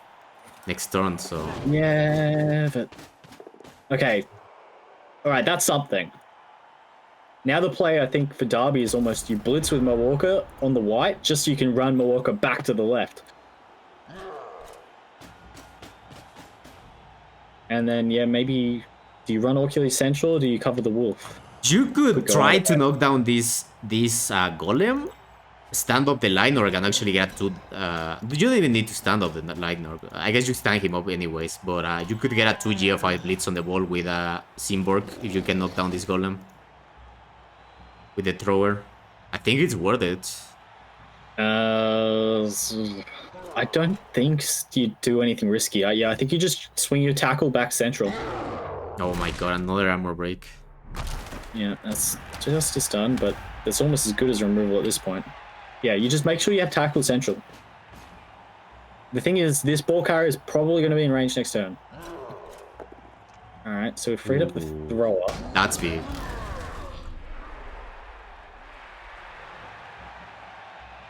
next turn, so... Yeah, but... Okay. Alright, that's something. Now the play, I think, for Darby is almost you blitz with Milwaukee on the white, just so you can run Milwaukee back to the left. And then, yeah, maybe... Do you run Orculus Central, or do you cover the wolf? You could try to knock down this golem, stand up the line, or can actually get to... you don't even need to stand up the line, or I guess you stand him up anyways, but you could get a 2 GFI blitz on the wall with Simborg if you can knock down this golem. With the thrower. I think it's worth it. I don't think you do anything risky. Yeah, I think you just swing your tackle back central. Oh my god, another armor break. Yeah, that's just a stun, but that's almost as good as removal at this point. Yeah, you just make sure you have tackle central. The thing is, this ball carrier is probably going to be in range next turn. Alright, so we freed up the thrower. That's big.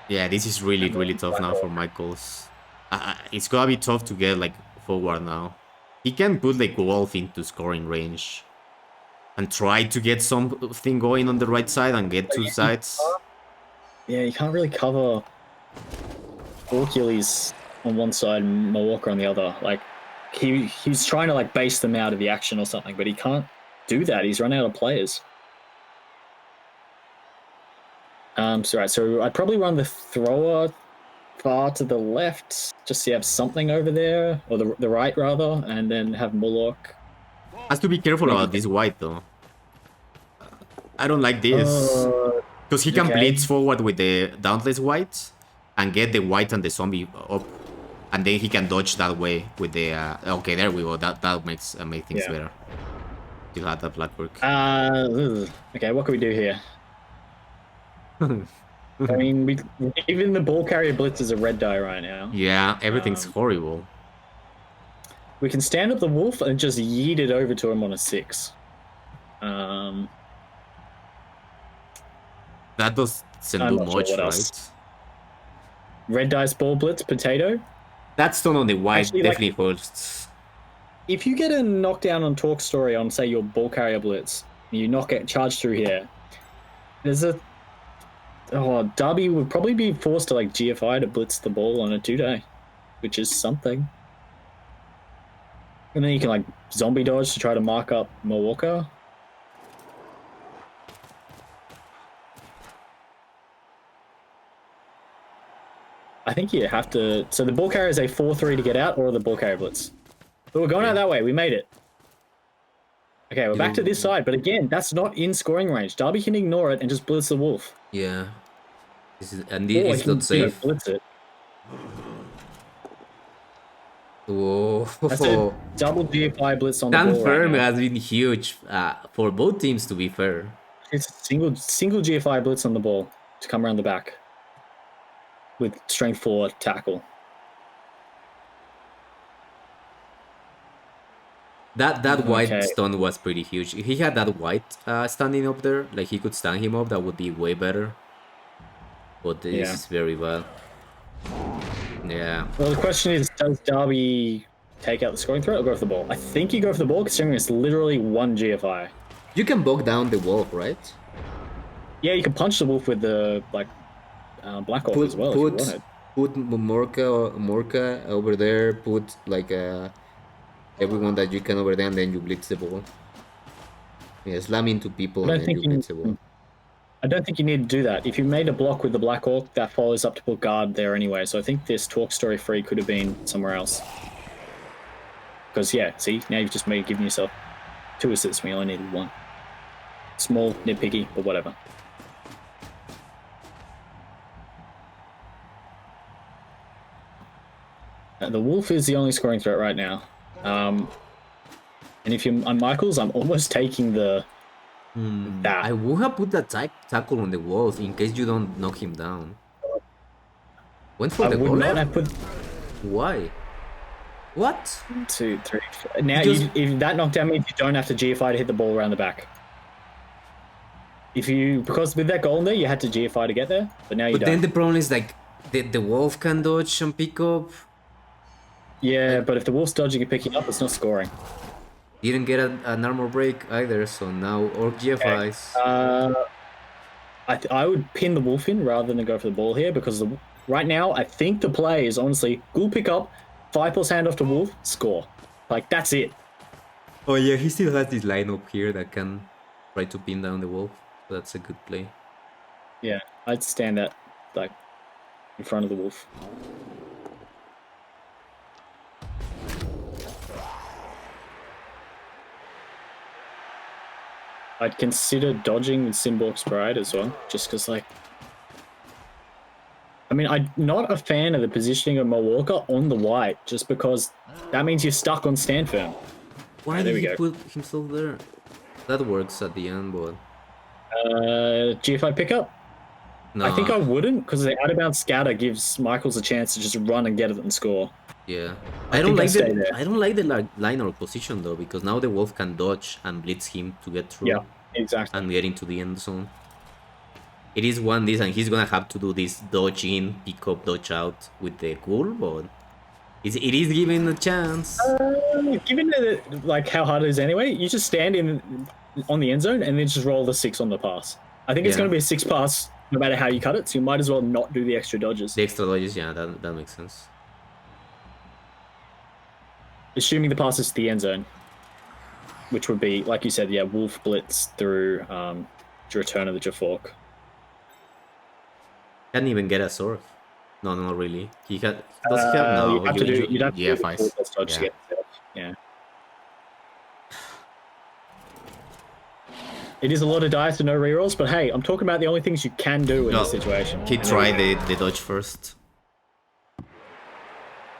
Yeah, this is really tough now for Michaels. It's gonna be tough to get like forward now. He can put like Wolf into scoring range and try to get something going on the right side and get 2 sides. Yeah, you can't really cover Orculus on one side and Milwaukee on the other. Like he's trying to like base them out of the action or something, but he can't do that. He's run out of players. So I'd probably run the thrower far to the left, just so you have something over there, or the right rather, and then have Moloch. Has to be careful about this white though. I don't like this. Because he can blitz forward with the Dauntless white and get the white and the zombie up. And then he can dodge that way with the... okay, there we go. That makes things better. You had that black work. Okay, what can we do here? I mean, even the ball carrier blitz is a red die right now. Yeah, everything's horrible. We can stand up the wolf and just yeet it over to him on a 6. That doesn't do much, right? Red dice ball blitz, potato. That stone on the white Actually, definitely hurts. If you get a knockdown on Talk Story on, say, your ball carrier blitz, you knock it, charge through here, there's a... Oh, Darby would probably be forced to, like, GFI to blitz the ball on a 2-day, which is something. And then you can, like, zombie dodge to try to mark up Milwaukee. I think you have to... So the ball carrier is a 4-3 to get out, or the ball carrier blitz. But we're going out that way. We made it. Okay, we're back to this side. But again, that's not in scoring range. Darby can ignore it and just blitz the wolf. Yeah. It's not safe. Blitz it. Whoa. That's a double GFI blitz on the ball Firm right has been huge for both teams, to be fair. It's a single GFI blitz on the ball to come around the back with strength 4 tackle. That white stun was pretty huge. If he had that white standing up there, like he could stand him up, that would be way better. But this is very bad. Yeah. Well, the question is, does Darby take out the scoring threat or go for the ball? I think you go for the ball, considering it's literally 1 GFI. You can bog down the wolf, right? Yeah, you can punch the wolf with the Black Orc as well if you wanted. Put Morka over there, put like everyone that you can over there, and then you blitz the ball. Yeah, slam into people and then you blitz the ball. I don't think you need to do that. If you made a block with the Black Orc, that follows up to put guard there anyway. So I think this Talk Story free could have been somewhere else. Because, yeah, see, now you've just given yourself 2 assists when you only needed 1. Small, nitpicky, but whatever. The wolf is the only scoring threat right now. And if you're on Michaels, I'm almost taking the... That. I would have put that tackle on the wolf in case you don't knock him down. Went for the golem? Why? What? 1, 2, 3, 4. Now, Just- if that knockdown means you don't have to GFI to hit the ball around the back. Because with that goal in there, you had to GFI to get there, but now you But don't. then the problem is like the wolf can dodge and pick up. Yeah, but if the wolf's dodging and picking up, it's not scoring. Didn't get an armor break either, so now Orc GFIs. I would pin the wolf in rather than go for the ball here because right now I think the play is honestly ghoul pick up, 5+ handoff to wolf, score. Like that's it. Oh yeah, he still has this lineup here that can try to pin down the wolf. So that's a good play. Yeah, I'd stand that like in front of the wolf. I'd consider dodging with Simborg's Pride as well, just because, like... I mean, I'm not a fan of the positioning of Milwaukee on the white, just because that means you're stuck on stand firm. Why there did we he go. put himself there? That works at the end, but... GFI pickup? No, I think I wouldn't, because the out-of-bounds scatter gives Michaels a chance to just run and get it and score. yeah. I I don't think I like stay the there. I don't like the line or position though, because now the wolf can dodge and blitz him to get through. Yeah, exactly. And get into the end zone. It is 1-this, and he's gonna have to do this dodge in, pick up, dodge out with the ghoul, but it is giving a chance. Given like how hard it is anyway, you just stand in on the end zone and then just roll the 6 on the pass. I think it's Yeah. going to be a 6 pass no matter how you cut it, so you might as well not do the extra dodges. The extra dodges, yeah, that makes sense. Assuming the pass is to the end zone, which would be, like you said, yeah, wolf blitz through return of the Jafork. Can't even get a sword. No, not really. Does he have? No, you'd have to do the GFIs. full plus dodge to Yeah. get it. Yeah. It is a lot of dice and no rerolls, but hey, I'm talking about the only things you can do in No, this situation. He tried the dodge first.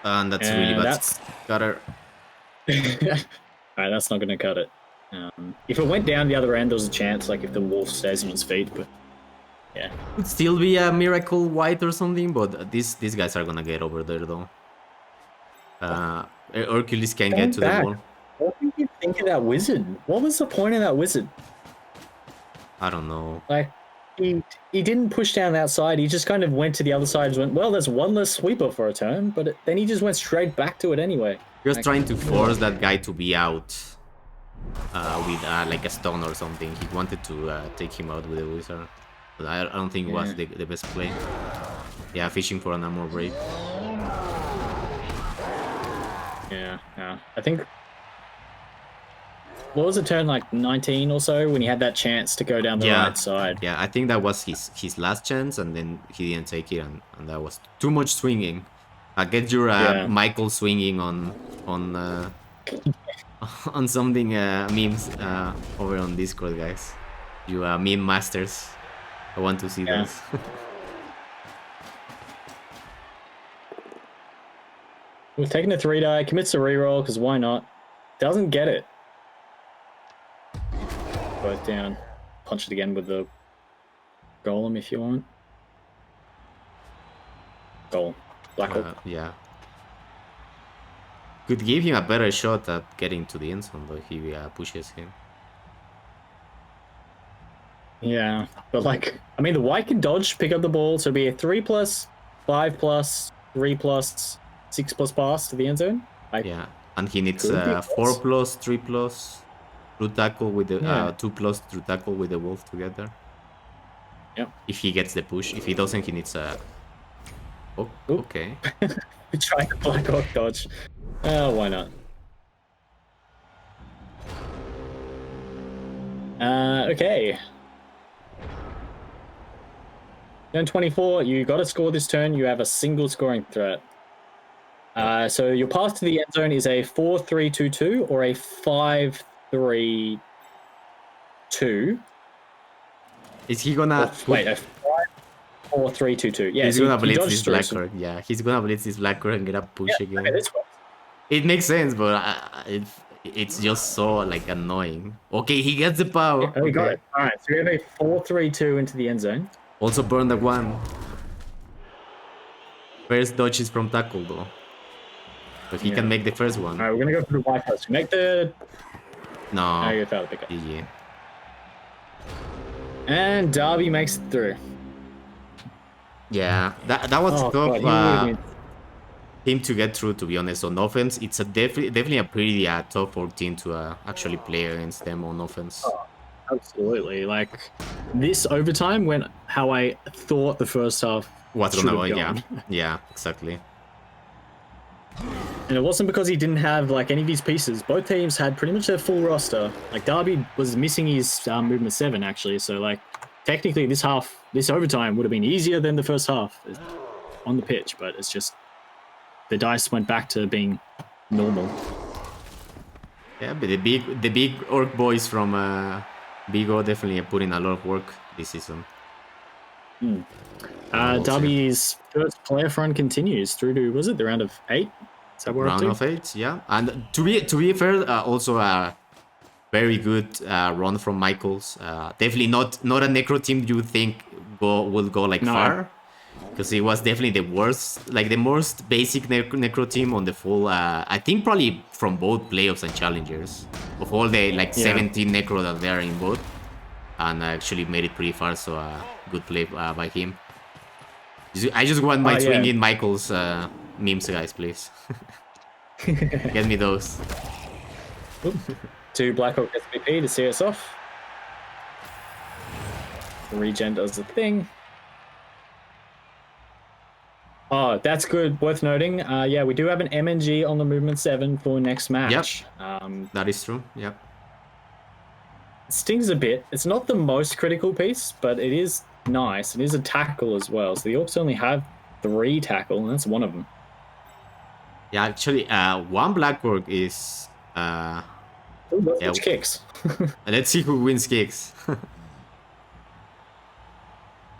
And that's really bad. Gutter. Alright, that's not going to cut it. If it went down the other end, there was a chance, like if the wolf stays on its feet, but yeah. Could still be a miracle white or something, but these guys are gonna get over there though. Hercules can get to the wall. What did you think of that wizard? What was the point of that wizard? I don't know. Like, he didn't push down that side. He just kind of went to the other side and went, well, there's one less sweeper for a turn, but then he just went straight back to it anyway. He was trying to force that guy to be out with like a stone or something. He wanted to take him out with a wizard. But I don't think it was the best play. Yeah, fishing for an armor break. Yeah. I think... What was it, turn like 19 or so when he had that chance to go down the right side? Yeah, I think that was his last chance, and then he didn't take it, and that was too much swinging. Get your Michael swinging on on something memes over on Discord, guys. You meme masters. I want to see this. We've taken a 3-die, commits a reroll, because why not? Doesn't get it. Both down. Punch it again with the golem if you want. Goal. Black Hawk. Yeah. Could give him a better shot at getting to the end zone, but he pushes him. Yeah, but like, I mean, the white can dodge, pick up the ball, so it'd be a 3+, 5+, 3+, 6+ pass to the end zone. Yeah, and he needs 4+, 3+, through tackle with the 2+ through tackle with the wolf together. Yep. If he gets the push, if he doesn't, he needs a. Oh, okay. We tried the Black Hawk dodge. Why not? Okay. Turn 24, you got to score this turn. You have a single scoring threat. So your path to the end zone is a 4-3-2-2 or a 5-3-2. Is he gonna Wait, a 5-4-3-2-2. Yeah, he's so gonna you blitz dodge this through black some- card. Yeah, he's gonna blitz this black card and get a push again. Okay, this works. It makes sense, but it's just so like annoying. Okay, he gets the power. Oh, we got it. All right, so we have a 4-3-2 into the end zone. Also burn the one. First dodge is from tackle though. But he can make the first one. All right, we're gonna go for the white house. Make the. No. Oh, you failed the pickup. GG. And Darby makes it through. Yeah, that was Oh, tough. God, he Team to get through, to be honest. On offense, it's a definitely a pretty tough for team to actually play against them on offense. Oh, absolutely. Like this overtime went how I thought the first half What's should gonna have go? Yeah, gone. yeah, exactly. And it wasn't because he didn't have like any of his pieces. Both teams had pretty much their full roster. Like Darby was missing his movement 7 actually. So like technically this overtime would have been easier than the first half on the pitch, but it's just the dice went back to being normal. Yeah, but the big orc boys from Vigo definitely put in a lot of work this season. Darby's first player front continues through to, was it the round of 8? Is that Round of 8, yeah. And to be fair, also a very good run from Michaels. Definitely not a Necro team you think will go like far. Because it was definitely the worst, like the most basic Necro team on the full, I think probably from both playoffs and challengers. Of all the 17 Necro that there are in both. And actually made it pretty far, so good play by him. I just want my swinging Michaels memes, guys, please. Get me those. To Blackhawk SVP to see us off. Regen does the thing. Oh, that's good. Worth noting. Yeah, we do have an MNG on the movement 7 for next match. Yep. That is true. Yep. It stings a bit. It's not the most critical piece, but it is nice. It is a tackle as well. So the Orcs only have 3 tackle, and that's one of them. Yeah, actually, one black orc is. Let's kicks. Let's see who wins kicks.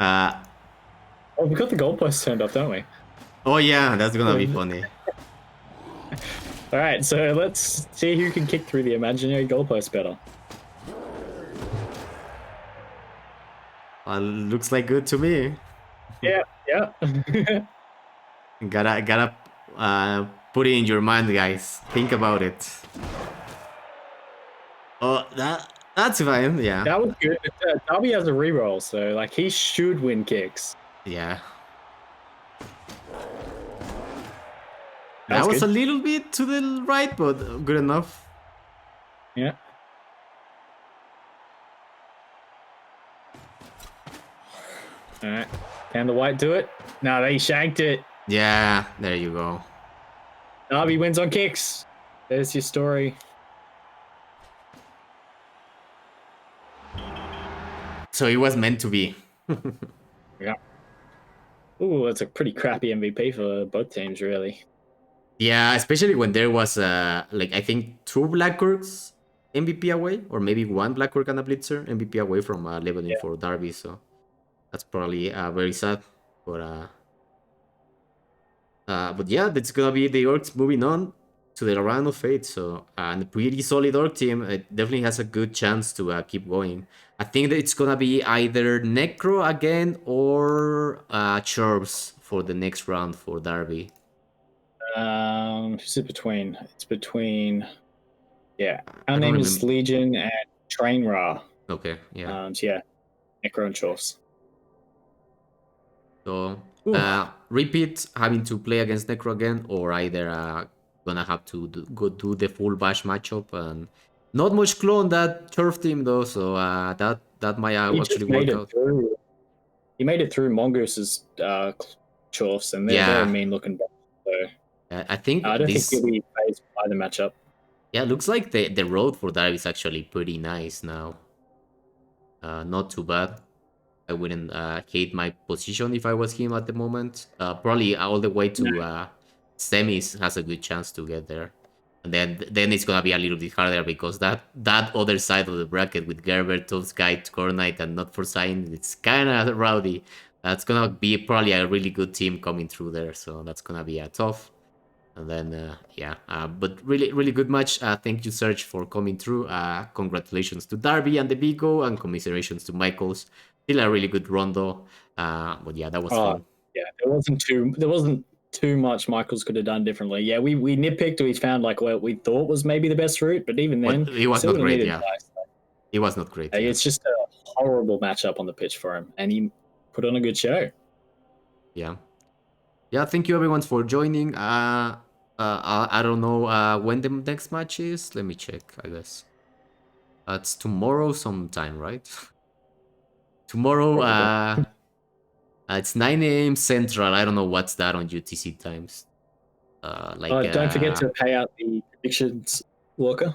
Oh, we got the goalpost turned off, don't we? Oh yeah, that's gonna be funny. All right, so let's see who can kick through the imaginary goalpost better. Looks like good to me. Yeah. Gotta put it in your mind, guys. Think about it. Oh, that's fine. Yeah. That was good. Darby has a reroll, so like he should win kicks. Yeah. That was a little bit to the right, but good enough. Yeah. All right. Can the white do it? No, they shanked it. Yeah, there you go. Darby wins on kicks. There's your story. So it was meant to be. Yeah. Ooh, that's a pretty crappy MVP for both teams, really. Yeah, especially when there was like I think 2 Black Orcs MVP away, or maybe 1 Black Orc and a Blitzer MVP away from leveling for Darby. So that's probably very sad. But yeah, that's gonna be the Orcs moving on to the round of 8. So and a pretty solid Orc team. It definitely has a good chance to keep going. I think that it's gonna be either Necro again or Churps for the next round for Darby. Who's it between? It's between. Yeah, our name is Legion and Train Ra. Okay, yeah. So yeah, Necro and Chorfs. So repeat having to play against Necro again, or either gonna have to go do the full bash matchup, and not much clone that turf team though, so that might actually work out. He made it through Mongoose's Chorfs, and they're a mean looking bunch. So I think I don't think he'll be phased by the matchup. Yeah, looks like the road for that is actually pretty nice now. Not too bad. I wouldn't hate my position if I was him at the moment. Probably all the way to semis has a good chance to get there. And then it's gonna be a little bit harder because that other side of the bracket with Gerber, Tough Guy, Core Knight, and Not For Sign, it's kind of rowdy. That's gonna be probably a really good team coming through there, so that's gonna be tough. And then but really good match. Thank you, Serge, for coming through. Congratulations to Darby and the Vigo, and commiserations to Michaels. Still a really good run though. But yeah, that was fun. Yeah, there wasn't too much Michaels could have done differently. Yeah, we nitpicked. We found like what we thought was maybe the best route, but even then, But it was still not would have great. needed Yeah, dice. it was not great. Like, Yeah, it's just a horrible matchup on the pitch for him, and he put on a good show. yeah, yeah. Thank you everyone for joining. I don't know when the next match is. Let me check. I guess it's tomorrow sometime, right? Tomorrow, Probably. it's 9 a.m. Central. I don't know what's that on UTC times. Like Don't forget to pay out the predictions, Walker.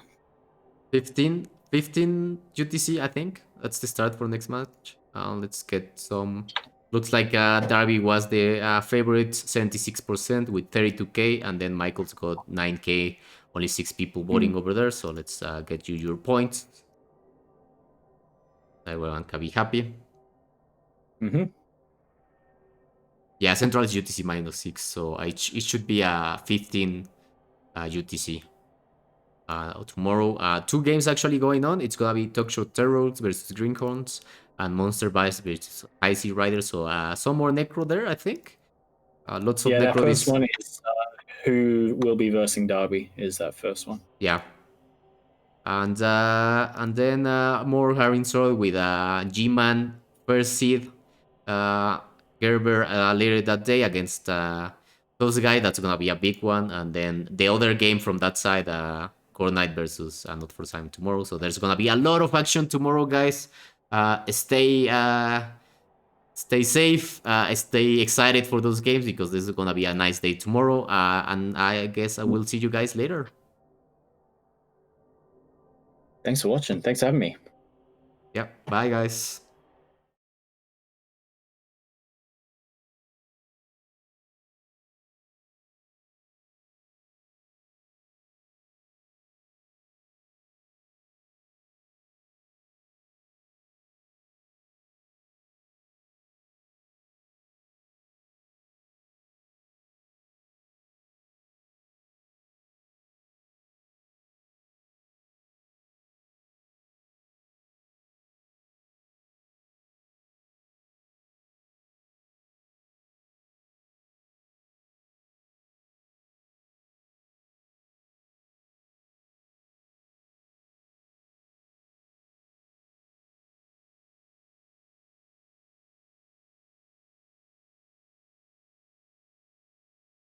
15 UTC, I think. That's the start for next match. Let's get some. Looks like Darby was the favorite, 76% with 32k, and then Michael's got 9k. Only 6 people voting over there, so let's get you your points. Everyone can be happy. Mm-hmm. Yeah, Central is UTC -6, so it should be 15 UTC. Tomorrow, 2 games actually going on. It's gonna be Talk Show Terrors versus Greenhorns and Monster Vice versus Icy Rider. So some more Necro there, I think. Lots of Yeah, that Necro first this. one is who will be versing Derby. Is that first one? Yeah. And then more Haring Sword with G-Man first seed Gerber later that day against those guy. That's gonna be a big one. And then the other game from that side, Core Knight versus Not For Time tomorrow. So there's gonna be a lot of action tomorrow, guys. Stay safe, stay excited for those games because this is gonna be a nice day tomorrow. And I guess I will see you guys later. Thanks for watching. Thanks for having me. Yeah, bye guys.